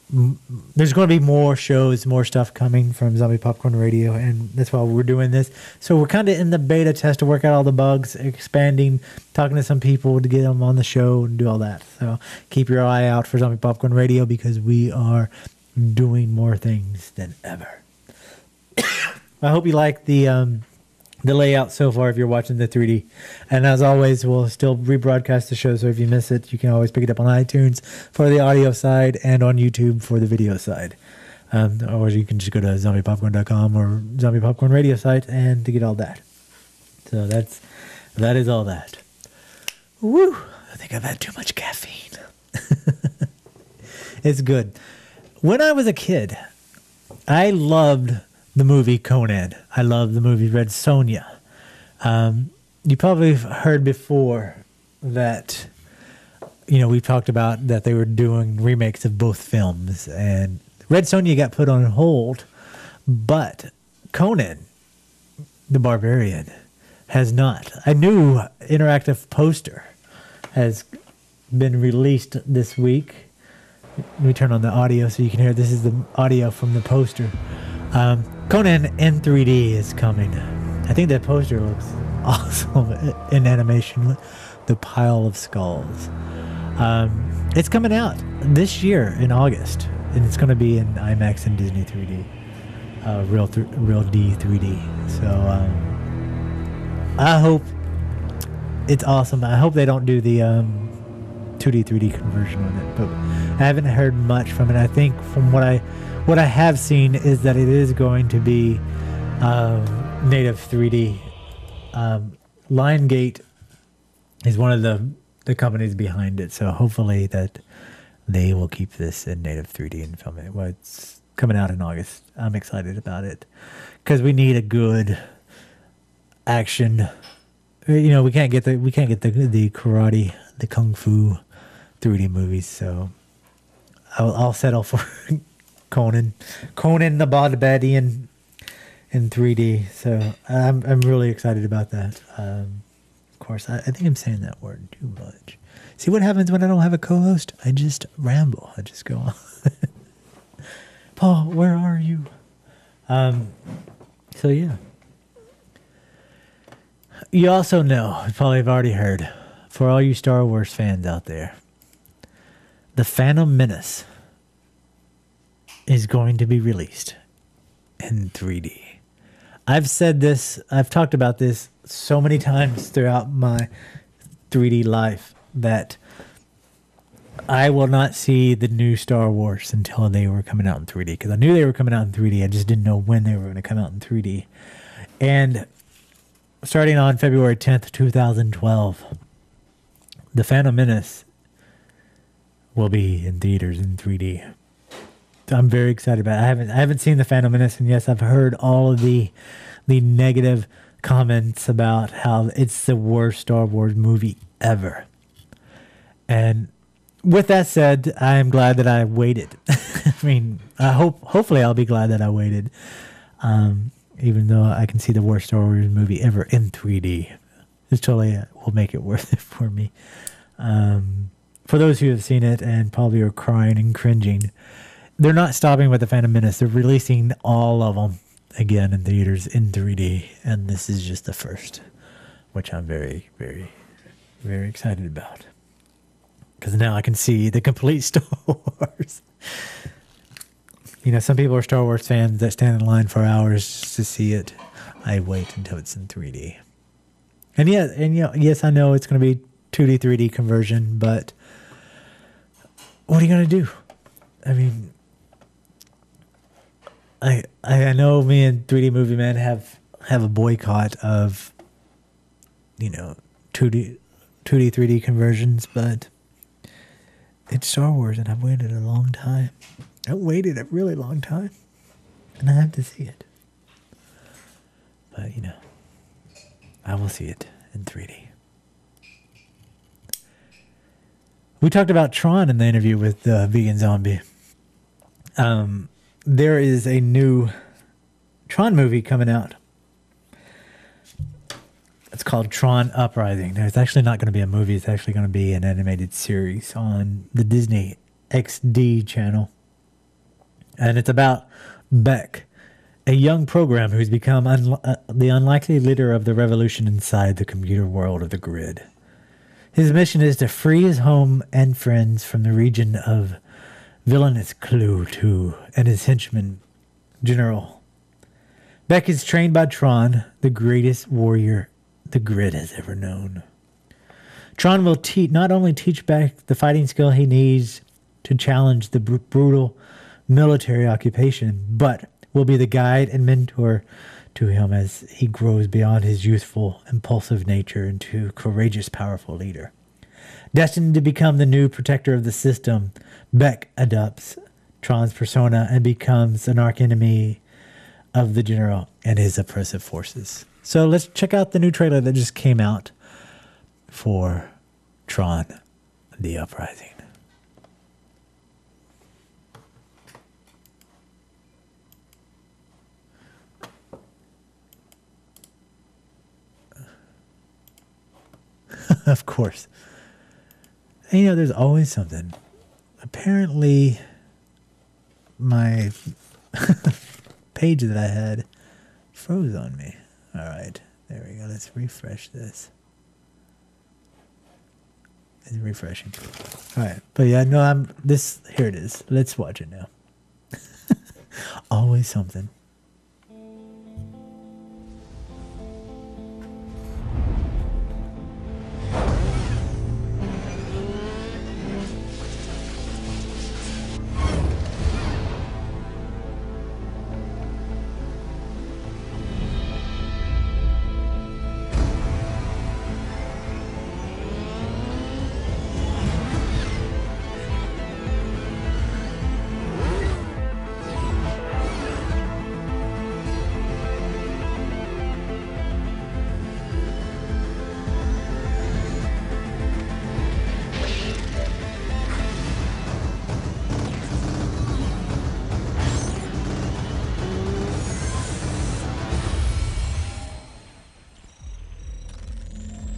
There's going to be more shows, more stuff coming from Zombie Popcorn Radio, and that's why we're doing this. So we're kind of in the beta test to work out all the bugs, expanding, talking to some people to get them on the show and do all that. So keep your eye out for Zombie Popcorn Radio because we are doing more things than ever. I hope you like the layout so far if you're watching the 3D. And as always, we'll still rebroadcast the show, so if you miss it, you can always pick it up on iTunes for the audio side and on YouTube for the video side. Or you can just go to zombiepopcorn.com or Zombie Popcorn Radio site and to get all that. So that is all that. Woo! I think I've had too much caffeine. It's good. When I was a kid, I loved the movie Conan. I love the movie Red Sonja. You probably have heard before that, we talked about that they were doing remakes of both films, and Red Sonja got put on hold, but Conan the Barbarian has not. A new interactive poster has been released this week. Let me turn on the audio so you can hear. This is the audio from the poster. Conan in 3D is coming. I think that poster looks awesome in animation with the pile of skulls. It's coming out this year in August, and it's going to be in IMAX and Disney 3D, Real D 3D. So I hope it's awesome. I hope they don't do the 2D 3D conversion on it, but I haven't heard much from it. I think from what I have seen is that it is going to be native 3D. Lionsgate is one of the companies behind it, so hopefully that they will keep this in native 3D and film it. Well, it's coming out in August. I'm excited about it because we need a good action. We can't get the karate, the kung fu 3D movies, so I'll settle for Conan the Barbarian in 3D. So I'm really excited about that. Of course, I think I'm saying that word too much. See what happens when I don't have a co-host? I just ramble. I just go on. Paul, where are you? So yeah. You also know, you probably have already heard, for all you Star Wars fans out there, The Phantom Menace is going to be released in 3D. I've said this, I've talked about this so many times throughout my 3D life that I will not see the new Star Wars until they were coming out in 3D, because I knew they were coming out in 3D. I just didn't know when they were going to come out in 3D. And starting on February 10th, 2012, The Phantom Menace will be in theaters in 3D. I'm very excited about it. I haven't seen The Phantom Menace, and yes, I've heard all of the negative comments about how it's the worst Star Wars movie ever. And with that said, I am glad that I waited. I mean, hopefully I'll be glad that I waited. Even though I can see the worst Star Wars movie ever in 3D. It totally will make it worth it for me. For those who have seen it and probably are crying and cringing, they're not stopping with The Phantom Menace. They're releasing all of them again in theaters in 3D. And this is just the first, which I'm very, very, very excited about. Because now I can see the complete Star Wars. You know, some people are Star Wars fans that stand in line for hours to see it. I wait until it's in 3D. And yeah, yes, I know it's going to be 2D, 3D conversion, but what are you going to do? I mean, I know me and 3D Movie Man have a boycott of, 2D, 3D conversions, but it's Star Wars, and I've waited a long time. I waited a really long time, and I have to see it. But, I will see it in 3D. We talked about Tron in the interview with Vegan Zombie. There is a new Tron movie coming out. It's called Tron Uprising. Now, it's actually not going to be a movie. It's actually going to be an animated series on the Disney XD channel. And it's about Beck, a young programmer who's become the unlikely leader of the revolution inside the computer world of the grid. His mission is to free his home and friends from the region of villainous Clue and his henchman, General. Beck is trained by Tron, the greatest warrior the grid has ever known. Tron will not only teach Beck the fighting skill he needs to challenge the brutal military occupation, but will be the guide and mentor to him as he grows beyond his youthful, impulsive nature into a courageous, powerful leader. Destined to become the new protector of the system, Beck adopts Tron's persona and becomes an archenemy of the General and his oppressive forces. So let's check out the new trailer that just came out for Tron the Uprising. Of course. And, there's always something. Apparently, my page that I had froze on me. All right, there we go. Let's refresh this. It's refreshing. All right, but yeah, no, here it is. Let's watch it now. Always something.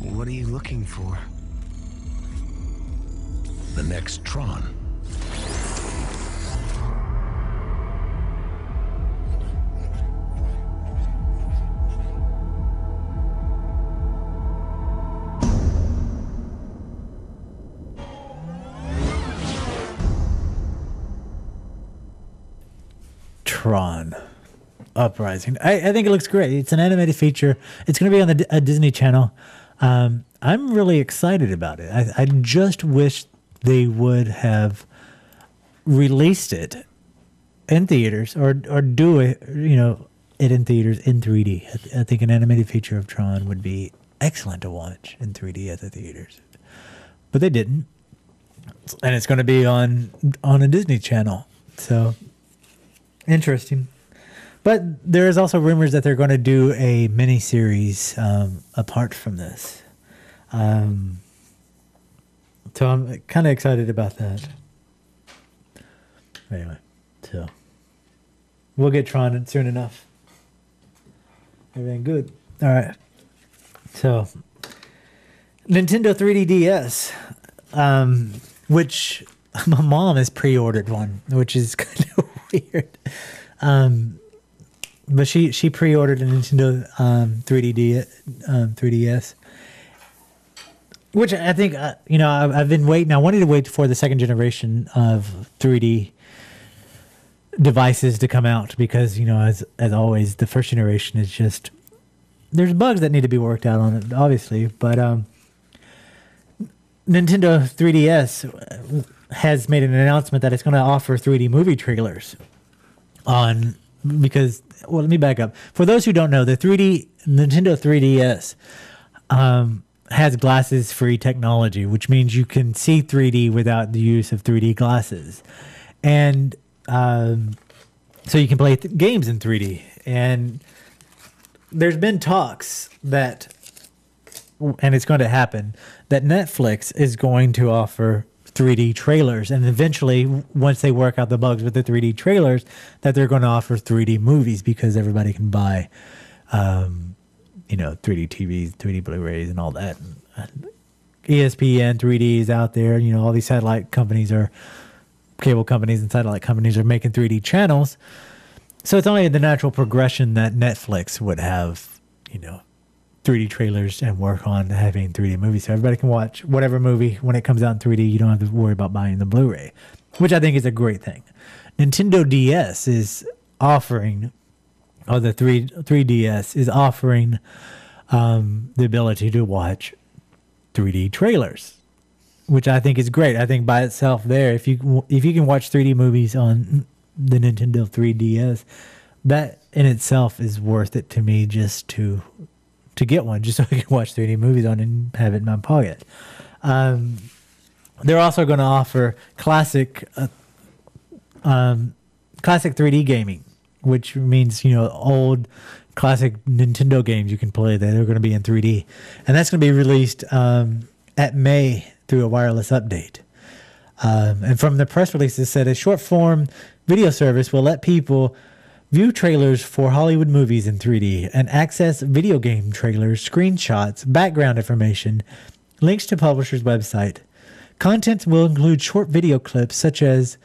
What are you looking for? The next Tron. Tron Uprising. I think it looks great. It's an animated feature. It's going to be on a Disney Channel. I'm really excited about it. I just wish they would have released it in theaters or do it, it in theaters in 3D. I think an animated feature of Tron would be excellent to watch in 3D at the theaters. But they didn't. And it's going to be on a Disney Channel. So, interesting. But there is also rumors that they're going to do a mini-series apart from this. So I'm kind of excited about that. Anyway, so we'll get Tron soon enough. Everything good. All right. So, Nintendo 3D DS, which my mom has pre-ordered one, which is kind of weird. But she pre-ordered a Nintendo 3DS, which I think I've been waiting. I wanted to wait for the second generation of 3D devices to come out because as always, the first generation is just there's bugs that need to be worked out on it, obviously. But Nintendo 3DS has made an announcement that it's going to offer 3D movie trailers because let me back up. For those who don't know, the Nintendo 3DS has glasses-free technology, which means you can see 3D without the use of 3D glasses. And so you can play games in 3D. And there's been talks that, and it's going to happen, that Netflix is going to offer 3D trailers, and eventually, once they work out the bugs with the 3D trailers, that they're going to offer 3D movies because everybody can buy, 3D TVs, 3D Blu-rays, and all that. ESPN 3D is out there. All these satellite companies cable companies and satellite companies are making 3D channels. So it's only the natural progression that Netflix would have, 3D trailers and work on having 3D movies. So everybody can watch whatever movie when it comes out in 3D. You don't have to worry about buying the Blu-ray, which I think is a great thing. Nintendo DS is offering, or the 3DS is offering the ability to watch 3D trailers, which I think is great. I think by itself there, if you can watch 3D movies on the Nintendo 3DS, that in itself is worth it to me just to get one, just so I can watch 3D movies on and have it in my pocket. They're also going to offer classic 3D gaming, which means, old classic Nintendo games you can play that are going to be in 3D. And that's going to be released at May through a wireless update. And from the press release, it said a short-form video service will let people view trailers for Hollywood movies in 3D and access video game trailers, screenshots, background information, links to publisher's website. Content will include short video clips such as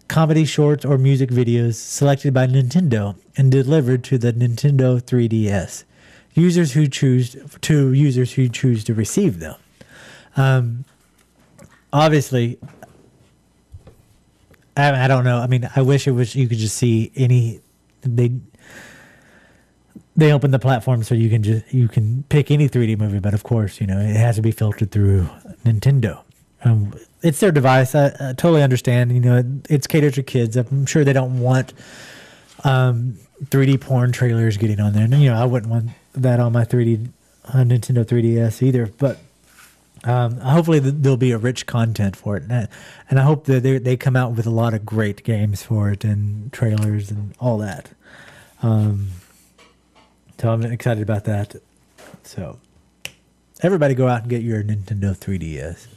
comedy shorts or music videos selected by Nintendo and delivered to the Nintendo 3DS. Users who choose to receive them. Obviously, I don't know. I mean, I wish you could just see any. They open the platform so you can pick any 3D movie, but of course, it has to be filtered through Nintendo. It's their device. I totally understand. It's catered to kids. I'm sure they don't want 3D porn trailers getting on there. And, I wouldn't want that on my Nintendo 3DS either. But hopefully there'll be a rich content for it, and I hope that they come out with a lot of great games for it and trailers and all that. So I'm excited about that. So everybody go out and get your Nintendo 3DS.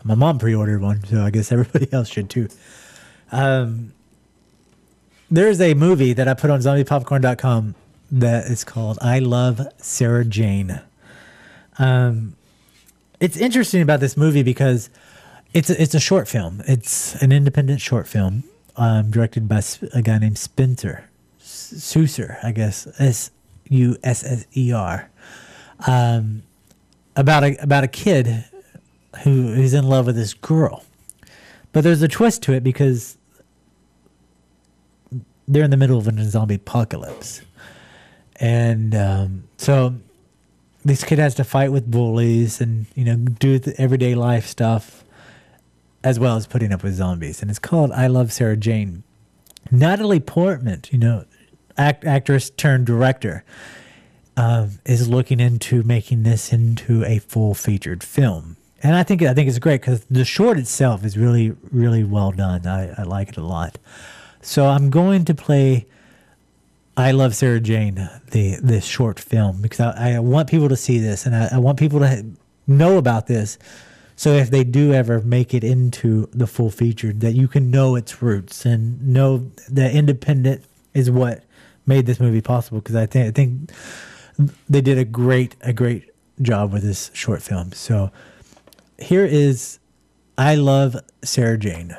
My mom pre-ordered one, so I guess everybody else should too. There's a movie that I put on zombiepopcorn.com that is called I Love Sarah Jane. It's interesting about this movie because it's a short film. It's an independent short film directed by a guy named Spencer Susser, I guess, Susser, about a kid who is in love with this girl. But there's a twist to it because they're in the middle of a zombie apocalypse. And so this kid has to fight with bullies and, you know, do the everyday life stuff as well as putting up with zombies. And it's called I Love Sarah Jane. Natalie Portman, you know, actress turned director, is looking into making this into a full featured film. And I think it's great because the short itself is really, really well done. I like it a lot. So I'm going to play I Love Sarah Jane, this short film, because I want people to see this, and I want people to know about this. So if they do ever make it into the full feature, that you can know its roots and know that independent is what made this movie possible. Because I think they did a great job with this short film. So here is I Love Sarah Jane.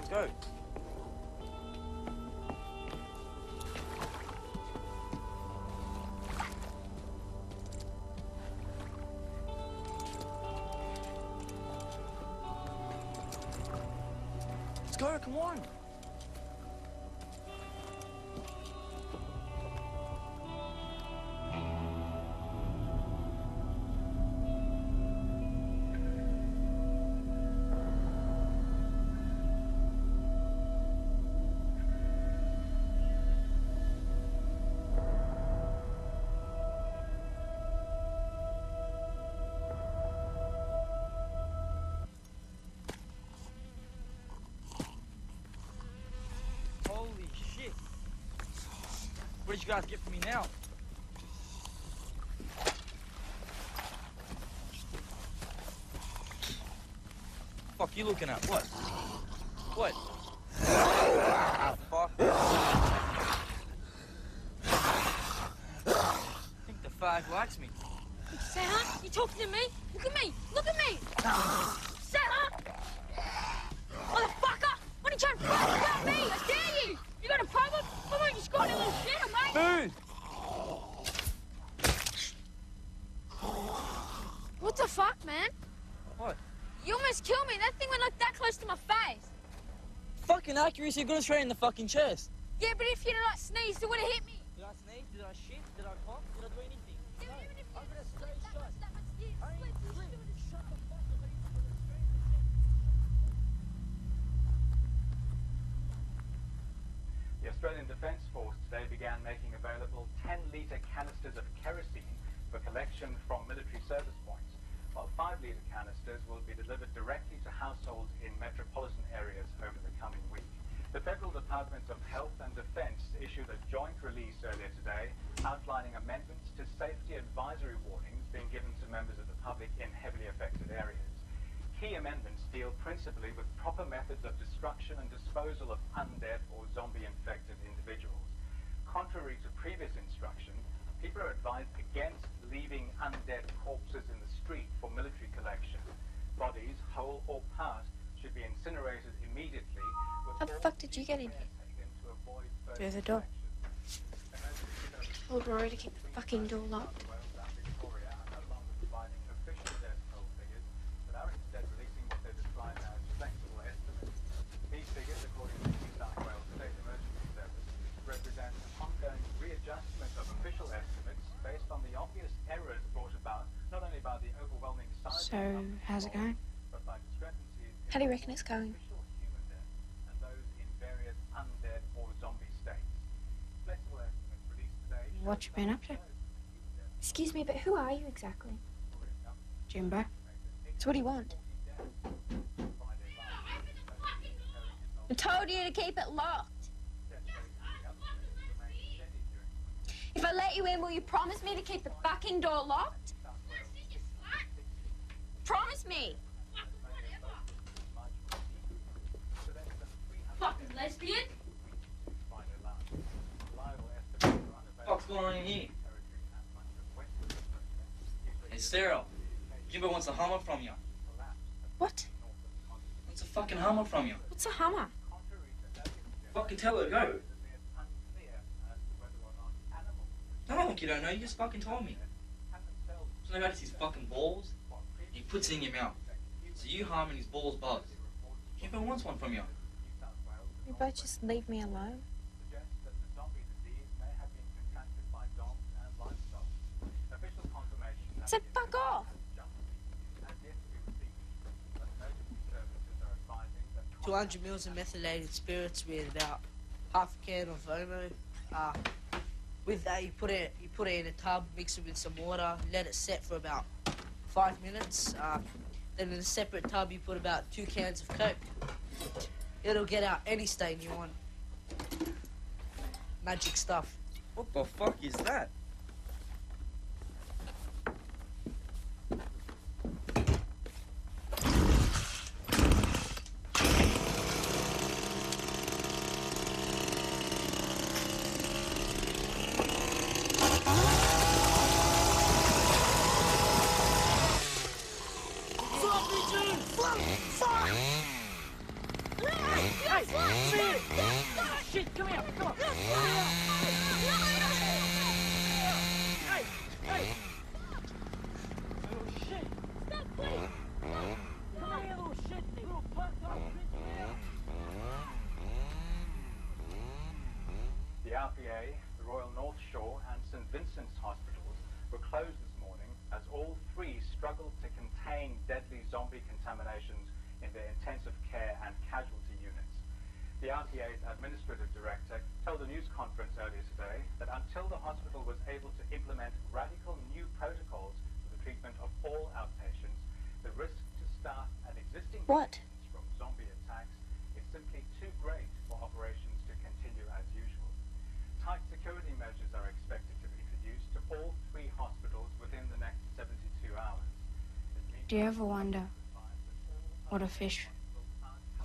Go. Let's go, come on. What did you guys get for me now? Fuck you looking at? What? What? Fuck. I think the fag likes me. Sarah, you talking to me? Look at me! Look at me! Sarah! Motherfucker! What are you trying to fuck about me? I dare you! You got a problem? Come on, you scrawny little shit, mate! Food! What the fuck, man? What? You almost killed me. That thing went like that close to my face. Fucking accuracy got us straight in the fucking chest. Yeah, but if you'd like sneezed, it would have hit me. Did I sneeze? Did I shit? Did I cough? Did I do anything? Yeah, No. even if I'm gonna straight that shot. much, yeah, I ain't split, split. you should. Shut the fuck up. I need to put it straight in the chest. The Australian Defence Force today began making available 10-litre canisters of kerosene for collection from military service points, while 5-litre canisters will be delivered directly to households in metropolitan areas over the coming week. The Federal Department of Health and Defense issued a joint release earlier today outlining amendments to safety advisory warnings being given to members of the public in heavily affected areas. Key amendments deal principally with proper methods of destruction and disposal of undead or zombie-infected individuals. Contrary to previous instruction, people are advised against leaving undead corpses in the street for military collection. Bodies, whole or part, should be incinerated immediately. How the fuck did you get in here? Through the door. Told Rory to keep the fucking door locked. These figures, according to the New South Wales State Emergency Service, represent an ongoing readjustment of official estimates based on the obvious errors brought about not only by the overwhelming size So, how's it going? but by discrepancies How do you reckon it's going? official human deaths and those in various undead or zombie states. Flexible estimates released today What you been up to? Excuse me, but who are you exactly? Jimbo? So what do you want? I told you to keep it locked. If I let you in, will you promise me to keep the fucking door locked? Promise me. Fucking lesbian. What's going on in here? Hey, Sarah. Jimbo wants a Hummer from you. What? Wants a fucking Hummer from you. What's a Hummer? Fucking tell her to go. No, like you don't know. You just fucking told me. So notice his fucking balls. He puts it in your mouth. So you harm and his balls buzz. Jimbo wants one from you. You both just leave me alone. Said fuck off. 200 mils of methylated spirits with about half a can of Omo. With that, you put it in a tub, mix it with some water, let it set for about 5 minutes. Then in a separate tub, you put about 2 cans of Coke. It'll get out any stain you want. Magic stuff. What the fuck is that? Shit, come here, come on. Hey, hey. Oh, shit. Stop, please. Come here, little shit. Little fucked up bitch. The RPA, the Royal North Shore and St Vincent's hospitals were closed this morning as all three struggled to contain deadly zombie contaminations in their intensive care and casualty units. The RPA's administrative director told a news conference earlier today that until the hospital was able to implement radical new protocols for the treatment of all outpatients, the risk to staff and existing patients from zombie attacks is simply too great for operations to continue as usual. Tight security measures are expected to be introduced to all three hospitals within the next 72 hours. Do you ever wonder what a fish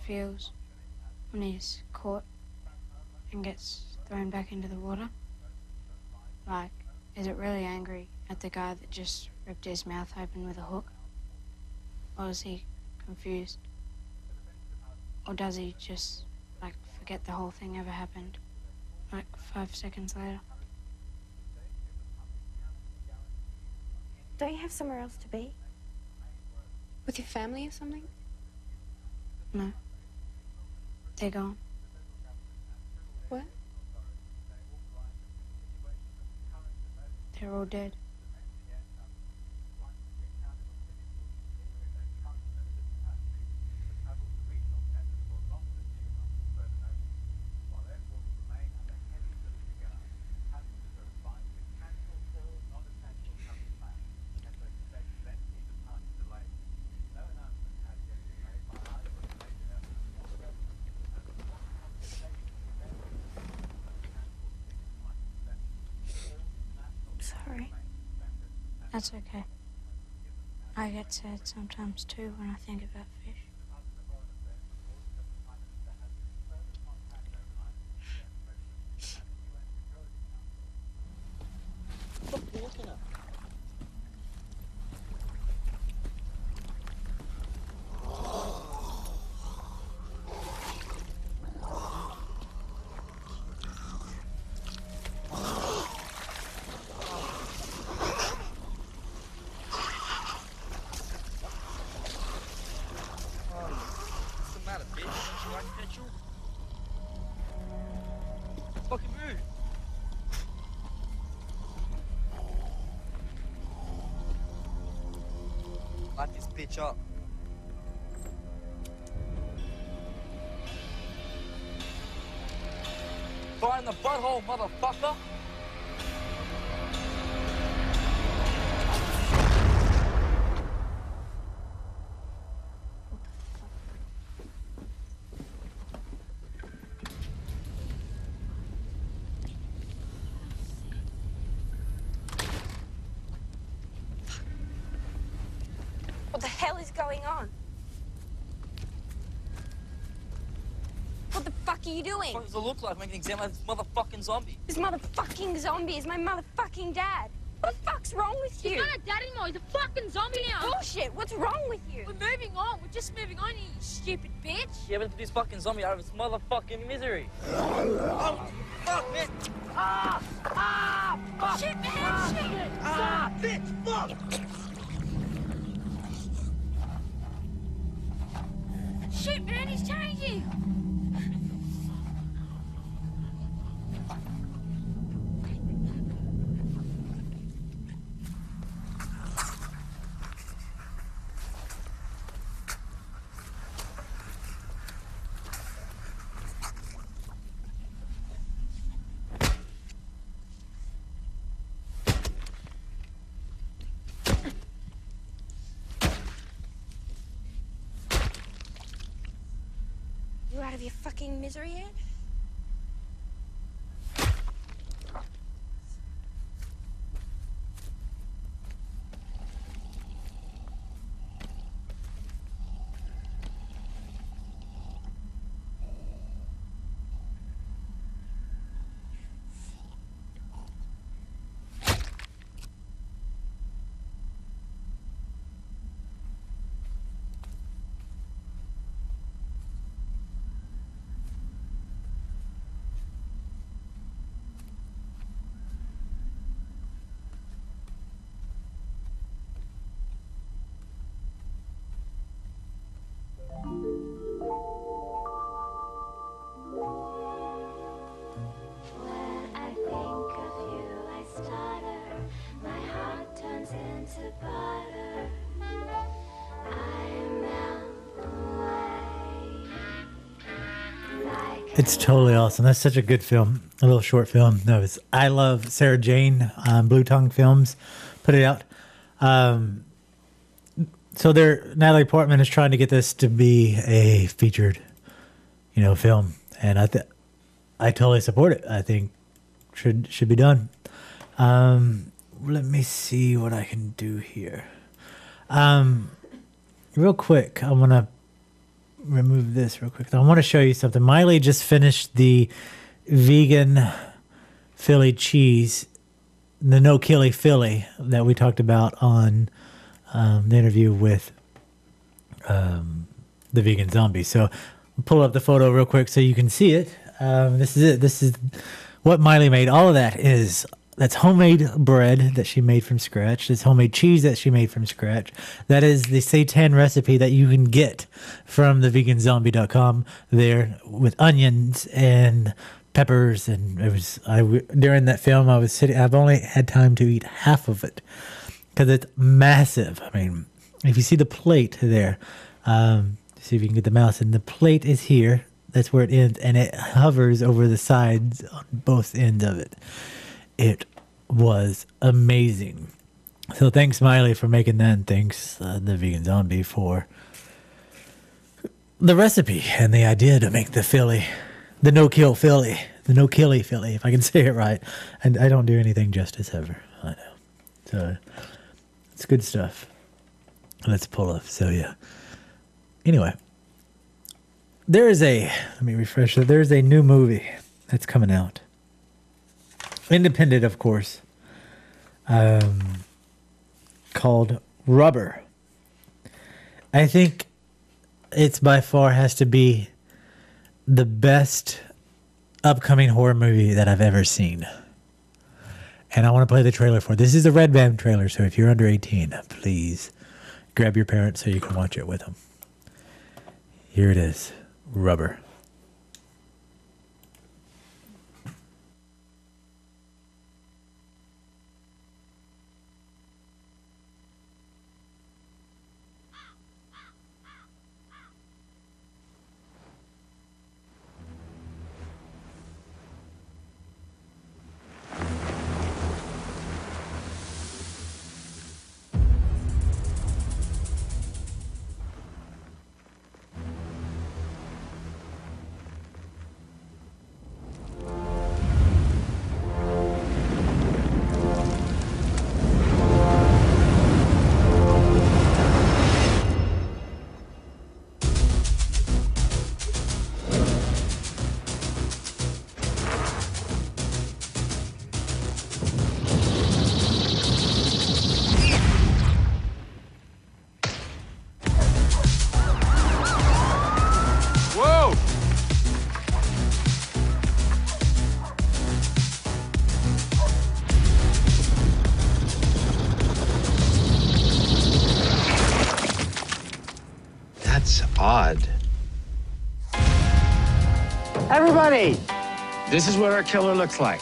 feels when he's caught and gets thrown back into the water? Like, is it really angry at the guy that just ripped his mouth open with a hook? Or is he confused? Or does he just, like, forget the whole thing ever happened, like 5 seconds later? Don't you have somewhere else to be? With your family or something? No. They're gone. What? They're all dead. That's okay. I get sad sometimes too when I think about fish. What are you looking at? What's the matter, bitch? Don't you like petrol? Fucking move! Light this bitch up. Fire in the butthole, motherfucker! What the hell is going on? What the fuck are you doing? What does it look like? Making an example of this motherfucking zombie. This motherfucking zombie is my motherfucking dad. What the fuck's wrong with you? He's not a dad anymore. He's a fucking zombie now. Bullshit. What's wrong with you? We're moving on. We're just moving on, you stupid bitch. Yeah, but this fucking zombie out of its motherfucking misery. Oh, fuck, man! Ah! Ah! Fuck! Shit, man! Ah! Shit! Ah! Bitch! Fuck! Shit, man! He's changing. You out of your fucking misery yet? It's totally awesome. That's such a good film. A little short film. No, it's I love Sarah Jane. Blue Tongue Films put it out. So Natalie Portman is trying to get this to be a featured, film, and I totally support it. I think should be done. Let me see what I can do here. Real quick, I'm gonna remove this real quick. I want to show you something. Miley just finished the vegan Philly cheese, the No-Killy-Philly that we talked about on the interview with the vegan zombie. So I'll pull up the photo real quick so you can see it. This is it. This is what Miley made. All of that's homemade bread that she made from scratch. That's homemade cheese that she made from scratch. That is the seitan recipe that you can get from theveganzombie.com there with onions and peppers. And during that film, I've only had time to eat half of it because it's massive. I mean, if you see the plate there, see if you can get the mouse, and the plate is here. That's where it ends, and it hovers over the sides on both ends of it. It was amazing. So thanks, Miley, for making that, and thanks, the Vegan Zombie, for the recipe and the idea to make the Philly, the No-Killy-Philly, if I can say it right. And I don't do anything justice ever. I know. So It's good stuff. Let's pull up. So yeah. Anyway, let me refresh it. There's a new movie that's coming out. Independent, of course. Called Rubber. I think it's by far has to be the best upcoming horror movie that I've ever seen. And I want to play the trailer for it. This is a Red Band trailer, so if you're under 18, please grab your parents so you can watch it with them. Here it is. Rubber. Odd. Everybody, this is what our killer looks like.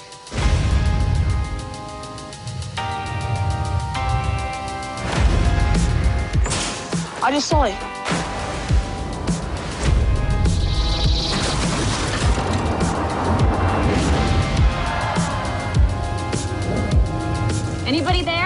I just saw it. Anybody there?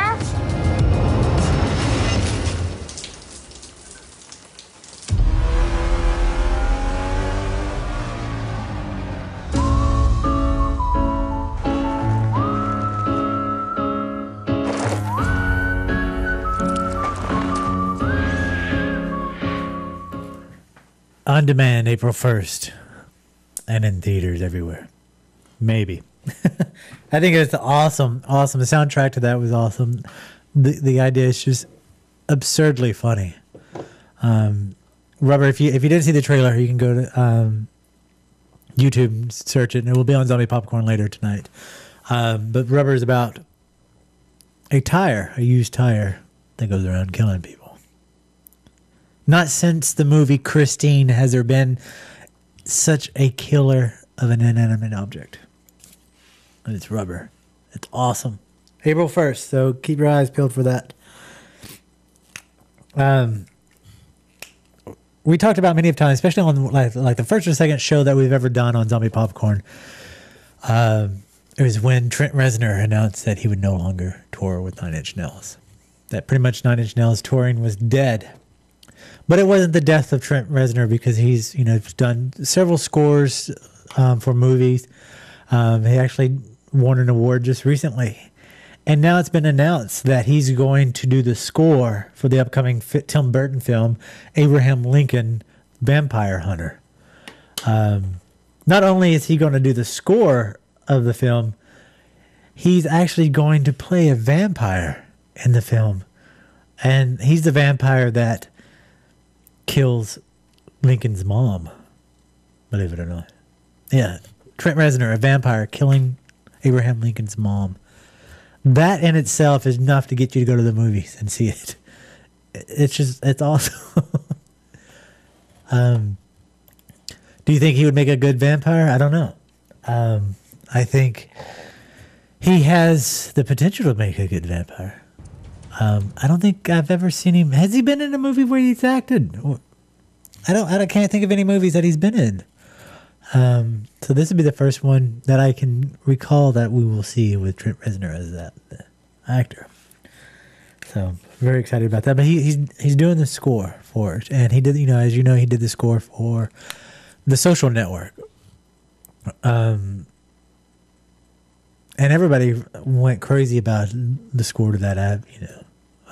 On demand, April 1st. And in theaters everywhere. Maybe. I think it's awesome. Awesome. The soundtrack to that was awesome. The idea is just absurdly funny. Rubber, if you didn't see the trailer, you can go to YouTube and search it, and it will be on Zombie Popcorn later tonight. But Rubber is about a used tire that goes around killing people. Not since the movie Christine has there been such a killer of an inanimate object. And it's Rubber. It's awesome. April 1st, so keep your eyes peeled for that. We talked about many of times, especially on like the first or second show that we've ever done on Zombie Popcorn. It was when Trent Reznor announced that he would no longer tour with Nine Inch Nails. That pretty much Nine Inch Nails touring was dead. But it wasn't the death of Trent Reznor because he's done several scores for movies. He actually won an award just recently. And now it's been announced that he's going to do the score for the upcoming Tim Burton film, Abraham Lincoln, Vampire Hunter. Not only is he going to do the score of the film, he's actually going to play a vampire in the film. And he's the vampire that kills Lincoln's mom, believe it or not. Yeah, Trent Reznor, a vampire killing Abraham Lincoln's mom. That in itself is enough to get you to go to the movies and see it. It's awesome. Do you think he would make a good vampire? I don't know. I think he has the potential to make a good vampire. I don't think I've ever seen him. Has he been in a movie where he's acted? I can't think of any movies that he's been in. So this would be the first one that I can recall that we will see with Trent Reznor as that actor. So very excited about that. But he's doing the score for it, and he did. As you know, he did the score for The Social Network. And everybody went crazy about the score to that.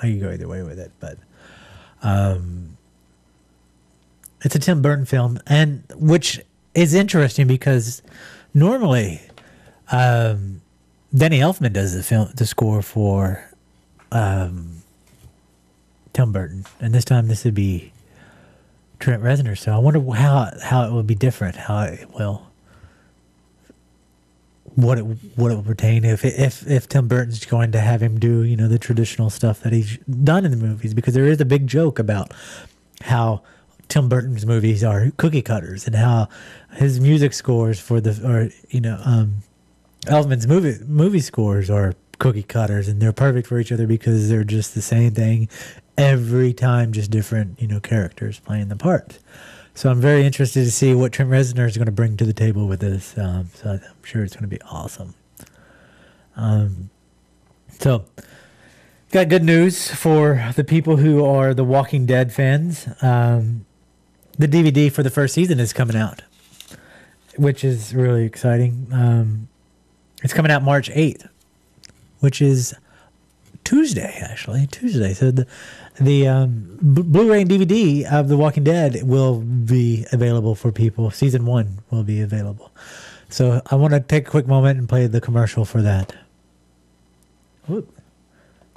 you go either way with it, but it's a Tim Burton film, and which is interesting because normally Danny Elfman does the score for Tim Burton, and this time this would be Trent Reznor. So I wonder how it would be different, how it will, what it will pertain if Tim Burton's going to have him do the traditional stuff that he's done in the movies, because there is a big joke about how Tim Burton's movies are cookie cutters and how his music scores Elfman's movie scores are cookie cutters, and they're perfect for each other because they're just the same thing every time, just different characters playing the parts. So I'm very interested to see what Trent Reznor is going to bring to the table with this. So I'm sure it's going to be awesome. So got good news for the people who are the Walking Dead fans. The DVD for the first season is coming out, which is really exciting. It's coming out March 8th, which is Tuesday, actually. So the Blu-ray and DVD of The Walking Dead will be available for people. Season 1 will be available. So I want to take a quick moment and play the commercial for that. Whoop.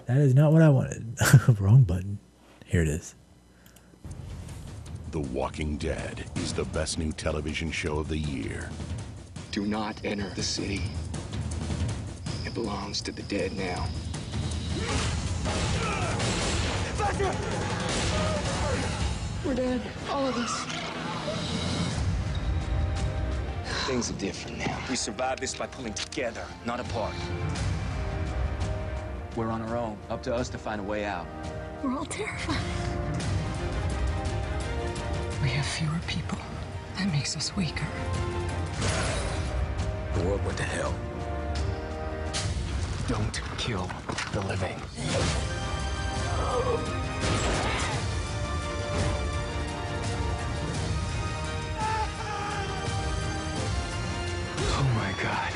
That is not what I wanted. Wrong button. Here it is. The Walking Dead is the best new television show of the year. Do not enter the city. It belongs to the dead now. We're dead, all of us. Things are different now. We survived this by pulling together, not apart. We're on our own. Up to us to find a way out. We're all terrified. We have fewer people. That makes us weaker. The world went to hell. Don't kill the living. Oh my God.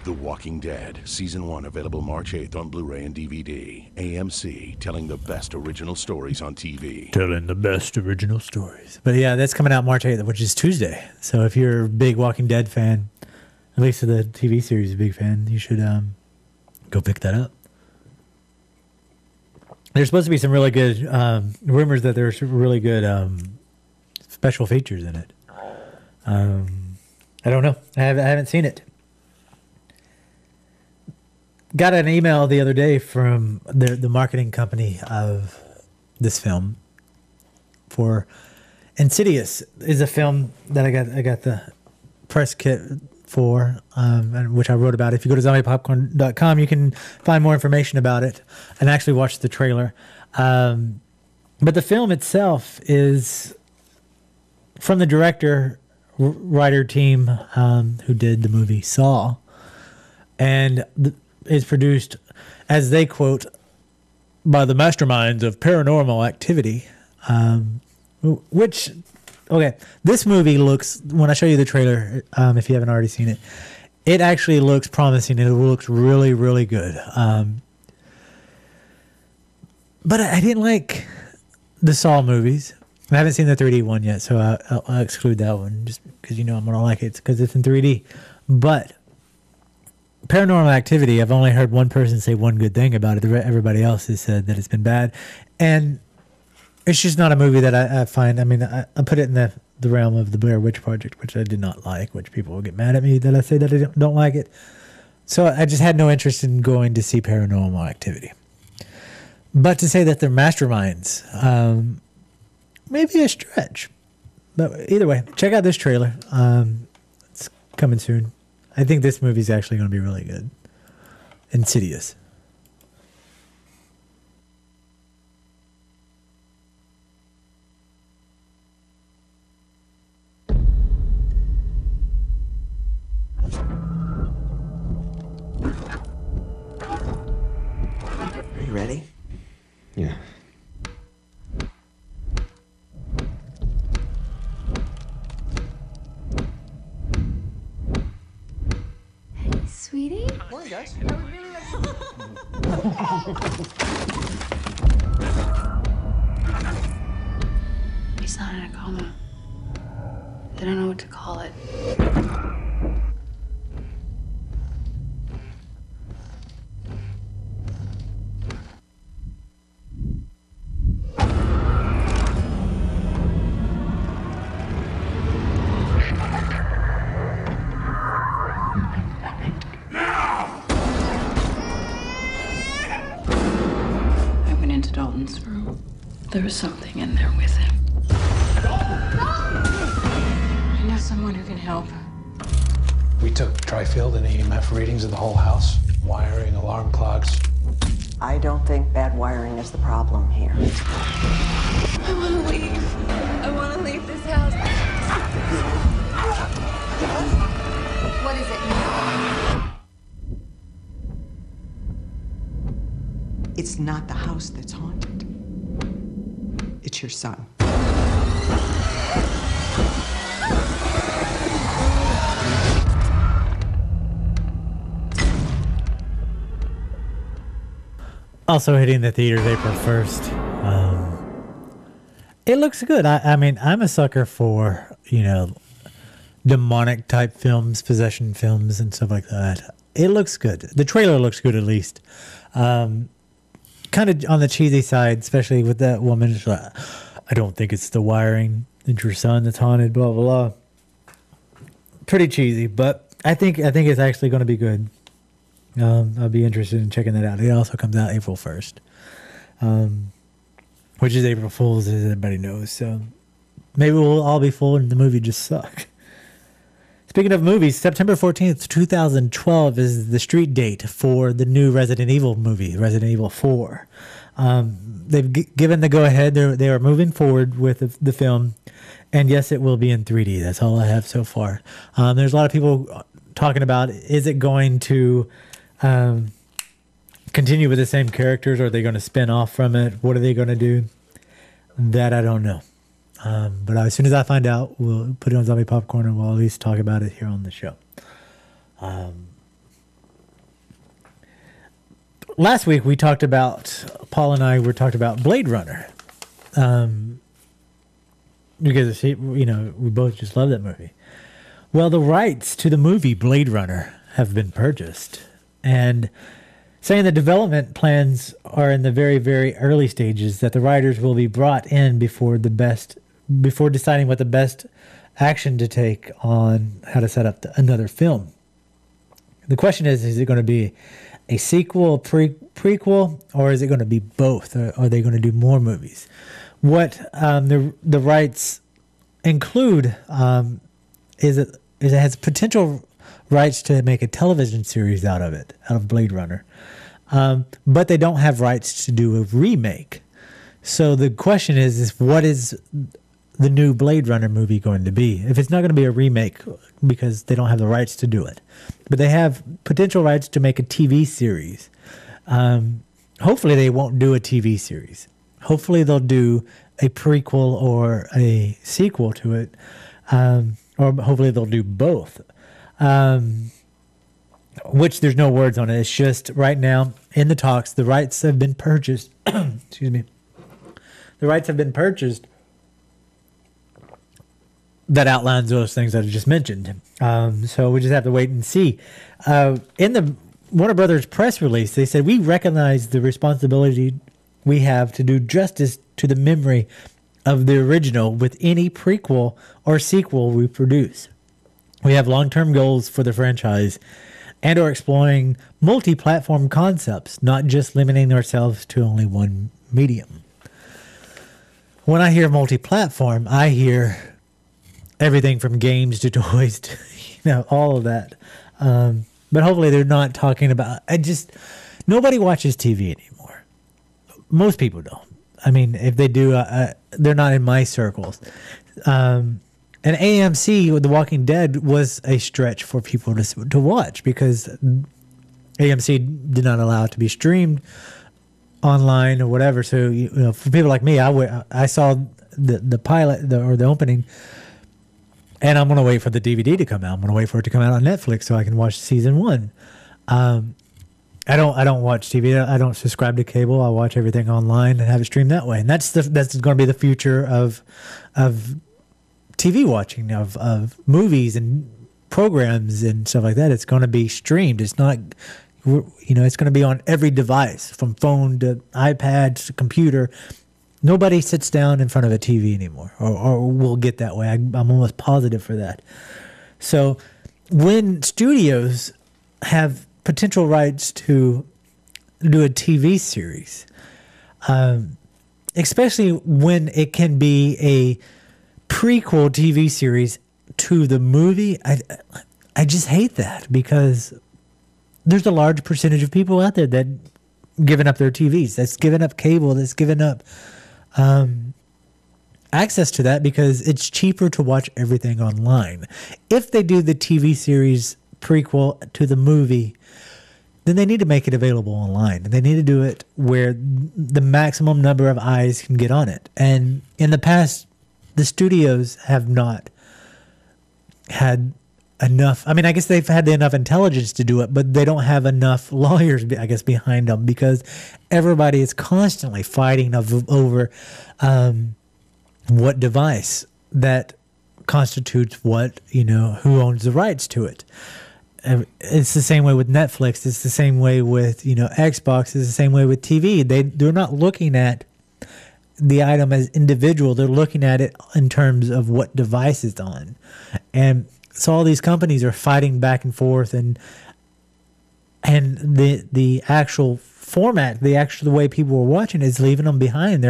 The Walking Dead, Season 1, available March 8th on Blu-ray and DVD. AMC, telling the best original stories on TV. Telling the best original stories. But yeah, that's coming out March 8th, which is Tuesday. So if you're a big Walking Dead fan, at least of the TV series, a big fan, you should go pick that up. There's supposed to be some really good rumors that there's really good special features in it. I don't know. I haven't seen it. Got an email the other day from the marketing company of this film. For Insidious is a film that I got the press kit for, which I wrote about. If you go to zombiepopcorn.com, you can find more information about it and actually watch the trailer. But the film itself is from the director, writer team who did the movie Saw, and is produced, as they quote, by the masterminds of Paranormal Activity, which, okay, this movie looks, when I show you the trailer, if you haven't already seen it, it actually looks promising. It looks really, really good. But I didn't like the Saw movies. I haven't seen the 3D one yet, so I'll exclude that one just because I'm going to like it because it's in 3D. But Paranormal Activity, I've only heard one person say one good thing about it. Everybody else has said that it's been bad. And it's just not a movie that I find. I mean, I put it in the realm of the Blair Witch Project, which I did not like, which people will get mad at me that I say that I don't like it. So I just had no interest in going to see Paranormal Activity. But to say that they're masterminds, maybe a stretch. But either way, check out this trailer. It's coming soon. I think this movie is actually going to be really good. Insidious. Are you ready? Yeah. Sweetie? We're guys. He's not in a coma. They don't know what to call it. I went into Dalton's room. There was something in there with him. I know someone who can help. We took tri-field and EMF readings of the whole house. Wiring, alarm clocks. I don't think bad wiring is the problem here. I want to leave. I want to leave this house. What is it? It's not the house that's haunted. It's your son. Also hitting the theaters April 1st. It looks good. I mean, I'm a sucker for, demonic type films, possession films, and stuff like that. It looks good. The trailer looks good, at least. Kind of on the cheesy side, especially with that woman. She's like, I don't think it's the wiring. It's your son that's haunted, blah, blah, blah. Pretty cheesy, but I think it's actually going to be good. I'll be interested in checking that out. It also comes out April 1st, which is April Fool's, as everybody knows. So maybe we'll all be fooled and the movie just suck. Speaking of movies, September 14th, 2012 is the street date for the new Resident Evil movie, Resident Evil 4. They've given the go-ahead. They are moving forward with the film. And yes, it will be in 3D. That's all I have so far. There's a lot of people talking about, is it going to continue with the same characters, or are they going to spin off from it? What are they going to do? That I don't know. But as soon as I find out, we'll put it on Zombie Popcorn and we'll at least talk about it here on the show. Last week we talked about, Paul and I talked about Blade Runner. Because, we both just love that movie. Well, the rights to the movie Blade Runner have been purchased. And saying the development plans are in the very, very early stages, that the writers will be brought in before deciding what the best action to take on how to set up another film. The question is it going to be a sequel, prequel, or is it going to be both? Or are they going to do more movies? What the rights include is it has potential rights to make a television series out of Blade Runner. But they don't have rights to do a remake. So the question is what is the new Blade Runner movie going to be? If it's not going to be a remake because they don't have the rights to do it, but they have potential rights to make a TV series. Hopefully they won't do a TV series. Hopefully they'll do a prequel or a sequel to it. Or hopefully they'll do both. Which there's no words on it. It's just right now in the talks, the rights have been purchased. Excuse me. The rights have been purchased. That outlines those things that I just mentioned. So we just have to wait and see. In the Warner Brothers press release, they said, we recognize the responsibility we have to do justice to the memory of the original with any prequel or sequel we produce. We have long-term goals for the franchise and are exploring multi-platform concepts, not just limiting ourselves to only one medium. When I hear multi-platform, I hear everything from games to toys to, all of that. But hopefully they're not talking about, nobody watches TV anymore. Most people don't. I mean, if they do, they're not in my circles. And AMC with The Walking Dead was a stretch for people to watch because AMC did not allow it to be streamed online or whatever. So, for people like me, I saw the pilot or the opening, and I'm going to wait for the DVD to come out. I'm going to wait for it to come out on Netflix so I can watch season 1. I don't watch TV. I don't subscribe to cable. I watch everything online and have it streamed that way. And that's going to be the future of TV watching, of movies and programs and stuff like that. It's going to be streamed. It's not, it's going to be on every device, from phone to iPad to computer. Nobody sits down in front of a TV anymore, or will get that way. I'm almost positive for that. So when studios have potential rights to do a TV series, especially when it can be a prequel TV series to the movie, I just hate that, because there's a large percentage of people out there that given up their TVs, that's given up cable, that's given up access to that, because it's cheaper to watch everything online. If they do the TV series prequel to the movie, then they need to make it available online. They need to do it where the maximum number of eyes can get on it. And in the past, the studios have not had enough. I mean, I guess they've had enough intelligence to do it, but they don't have enough lawyers, I guess, behind them, because everybody is constantly fighting over what device that constitutes what, who owns the rights to it. It's the same way with Netflix. It's the same way with, Xbox. It's the same way with TV. They're not looking at the item as individual. They're looking at it in terms of what device it's on. And so all these companies are fighting back and forth, and the actual format, the way people are watching is leaving them behind.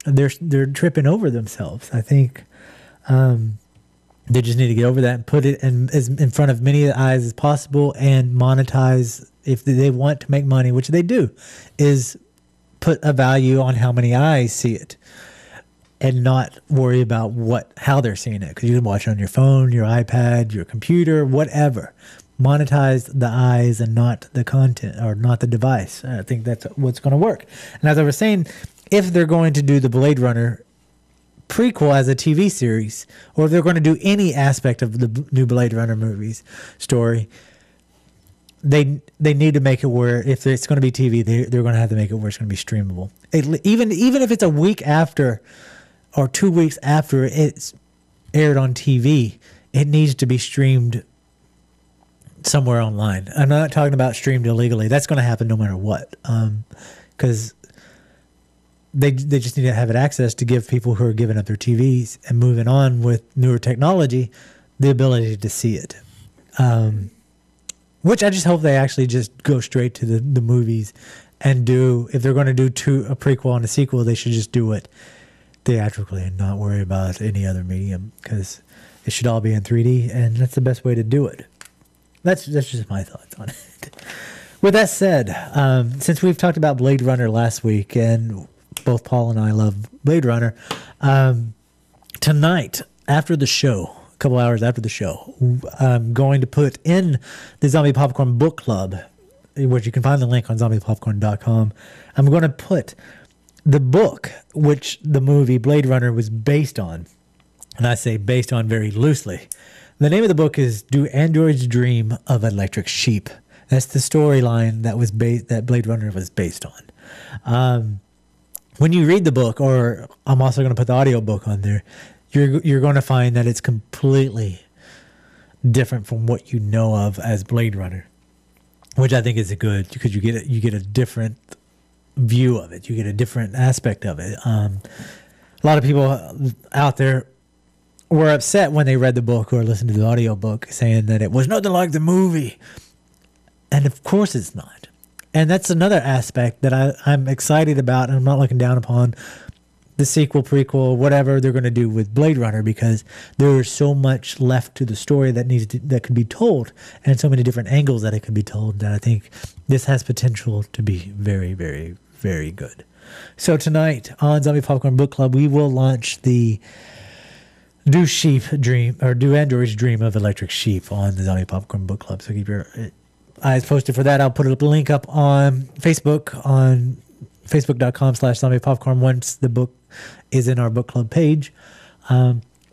They're tripping over themselves. I think they just need to get over that and put it in front of many eyes as possible, and monetize, if they want to make money, which they do, is put a value on how many eyes see it, and not worry about how they're seeing it, because you can watch it on your phone, your iPad, your computer, whatever. Monetize the eyes and not the content, or not the device. I think that's what's going to work. And as I was saying, if they're going to do the Blade Runner prequel as a TV series, or if they're going to do any aspect of the new Blade Runner movies story, they need to make it where, if it's going to be TV, they're going to have to make it where it's going to be streamable. Even if it's a week after or 2 weeks after it's aired on TV, it needs to be streamed somewhere online. I'm not talking about streamed illegally. That's going to happen no matter what, because they just need to have it access to give people who are giving up their TVs and moving on with newer technology the ability to see it. Which I just hope they actually just go straight to the movies and do, if they're going to do a prequel and a sequel, they should just do it theatrically and not worry about any other medium, because it should all be in 3D, and that's the best way to do it. That's just my thoughts on it. With that said, since we've talked about Blade Runner last week, and both Paul and I love Blade Runner, tonight after the show, a couple hours after the show, I'm going to put in the Zombie Popcorn Book Club, which you can find the link on zombiepopcorn.com. I'm going to put the book which the movie Blade Runner was based on, and I say based on very loosely. The name of the book is Do Androids Dream of Electric Sheep? That's the storyline that Blade Runner was based on. When you read the book, or I'm also going to put the audio book on there, you're going to find that it's completely different from what you know of as Blade Runner, which I think is good, because you get a different view of it. You get a different aspect of it. A lot of people out there were upset when they read the book or listened to the audio book, saying that it was nothing like the movie. And of course it's not. And that's another aspect that I'm excited about, and I'm not looking down upon the sequel, prequel, whatever they're going to do with Blade Runner, because there is so much left to the story that could be told, and so many different angles that it could be told, that I think this has potential to be very, very, very good. So tonight on Zombie Popcorn Book Club, we will launch the Do Androids Dream of Electric Sheep on the Zombie Popcorn Book Club. So keep your eyes posted for that. I'll put a link up on Facebook, on facebook.com/zombiepopcorn once the book is in our book club page.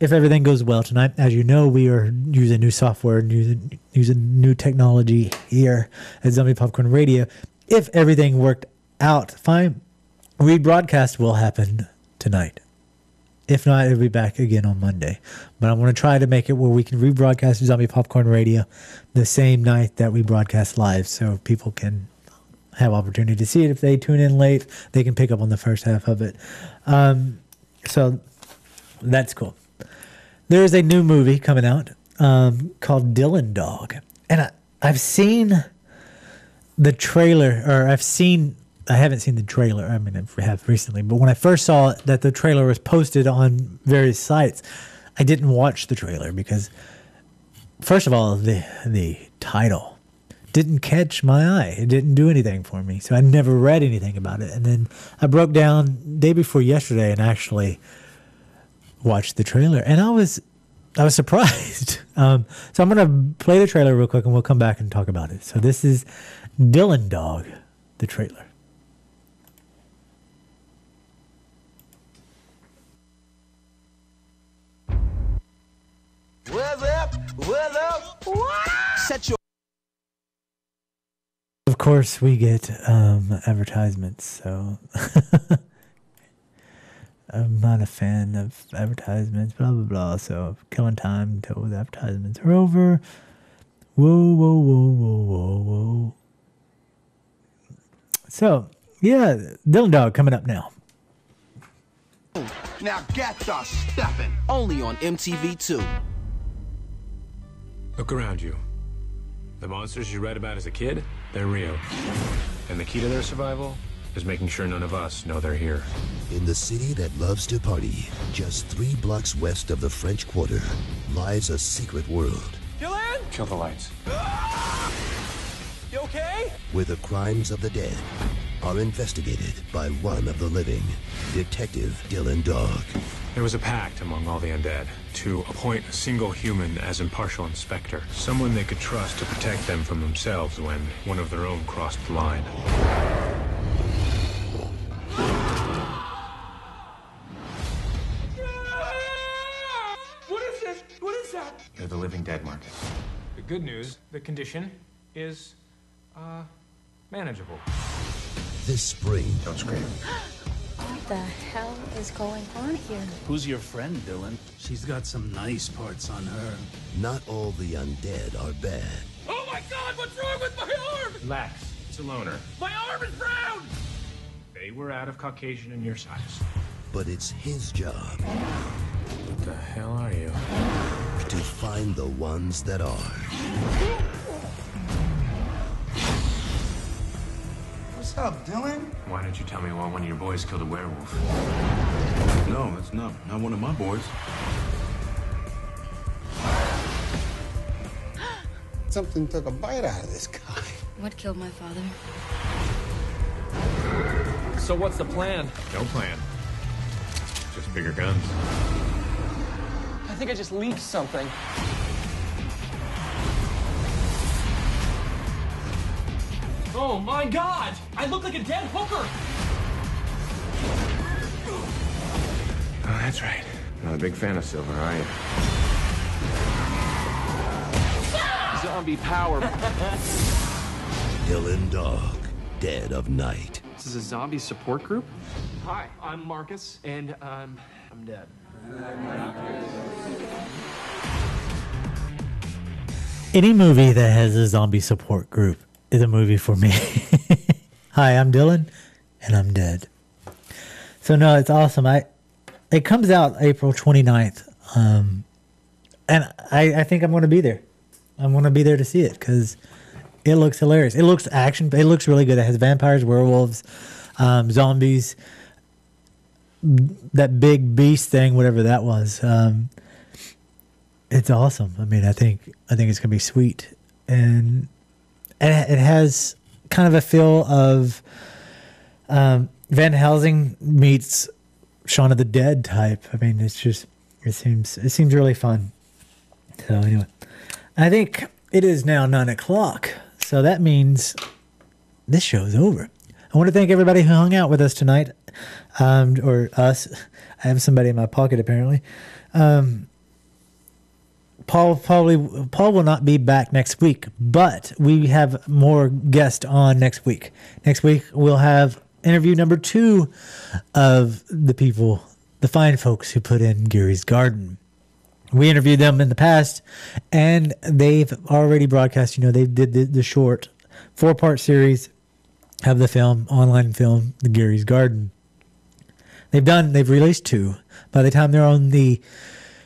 if everything goes well tonight. As you know, we are using new software, using new technology here at Zombie Popcorn Radio. If everything worked out fine, rebroadcast will happen tonight. If not, it'll be back again on Monday. But I want to try to make it where we can rebroadcast Zombie Popcorn Radio the same night that we broadcast live, so people can have opportunity to see it. If they tune in late, they can pick up on the first half of it. So that's cool. There is a new movie coming out called Dylan Dog. And I've seen the trailer, or I haven't seen the trailer. I mean, I have recently, but when I first saw it, that the trailer was posted on various sites, I didn't watch the trailer because, first of all, the title didn't catch my eye. It didn't do anything for me, so I never read anything about it. And then I broke down day before yesterday and actually watched the trailer, and I was surprised. So I'm gonna play the trailer real quick, and we'll come back and talk about it. So this is Dylan Dog, the trailer. What's up? What's up? What? Set your. Of course, we get advertisements, so I'm not a fan of advertisements, blah, blah, blah, so killing time until the advertisements are over. Whoa, whoa, whoa, whoa, whoa, whoa. So, yeah, Dylan Dog coming up now. Now get the stepping. Only on MTV2. Look around you. The monsters you read about as a kid, they're real. And the key to their survival is making sure none of us know they're here. In the city that loves to party, just 3 blocks west of the French Quarter, lies a secret world. Dylan? Kill the lights. You okay? Where the crimes of the dead are investigated by one of the living, Detective Dylan Dog. There was a pact among all the undead to appoint a single human as impartial inspector, someone they could trust to protect them from themselves when one of their own crossed the line. What is this? What is that? They're the living dead, Marcus. The good news, the condition is, manageable. This spring, Don't scream. What the hell is going on here? Who's your friend, Dylan? She's got some nice parts on her. not all the undead are bad. Oh my God, what's wrong with my arm? Relax. It's a loner. My arm is brown! They were out of Caucasian in your size. But it's his job What the hell are you? to find the ones that are. What's up, Dylan? Why didn't you tell me while one of your boys killed a werewolf? No, it's not one of my boys. Something took a bite out of this guy. What killed my father? So what's the plan? No plan. Just bigger guns. I think I just leaked something. Oh my God! I look like a dead hooker! Oh, that's right. Not a big fan of silver, are you? Zombie power. Dylan Dog, Dead of Night. This is a zombie support group? Hi, I'm Marcus, and I'm dead. Any movie that has a zombie support group is a movie for me. Hi, I'm Dylan, and I'm dead. So no, it's awesome. It comes out April 29th, and I think I'm going to be there. I'm going to be there to see it because it looks hilarious. It looks action. It looks really good. It has vampires, werewolves, zombies, that big beast thing, whatever that was. It's awesome. I mean, I think it's going to be sweet, and it has kind of a feel of Van Helsing meets Shaun of the Dead type. I mean, it seems really fun. So anyway, I think it is now 9:00, so that means this show is over. I want to thank everybody who hung out with us tonight, or us. I have somebody in my pocket apparently. Paul will not be back next week, but we have more guests on next week. Next week we'll have interview number 2 of the people, the fine folks who put in Gary's Garden. We interviewed them in the past, and they've already broadcast. They did the short 4-part series of the film, online film, The Gary's Garden. They've released 2. By the time they're on the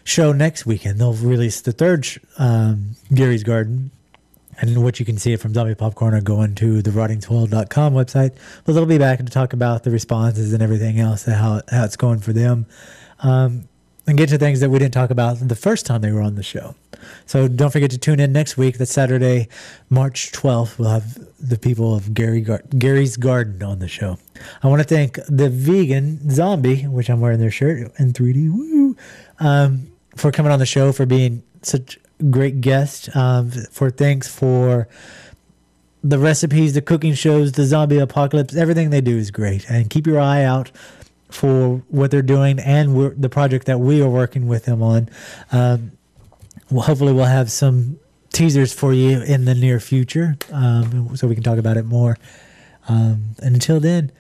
show next weekend, they'll release the 3rd Gary's Garden, and what you can see it from Zombie Popcorn or going to the rottingtoil.com website. But they'll be back to talk about the responses and everything else, and how it's going for them, and get to things that we didn't talk about the first time they were on the show. So don't forget to tune in next week. That's Saturday, March 12th. We'll have the people of Gary's Garden on the show. I want to thank the Vegan Zombie, which I'm wearing their shirt in 3D, woo, for coming on the show, for being such great guest, for thanks for the recipes, the cooking shows, the zombie apocalypse. Everything they do is great. And keep your eye out for what they're doing and the project that we are working with them on. Hopefully we'll have some teasers for you in the near future, so we can talk about it more. And until then,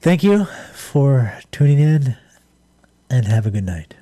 thank you for tuning in, and have a good night.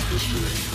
History.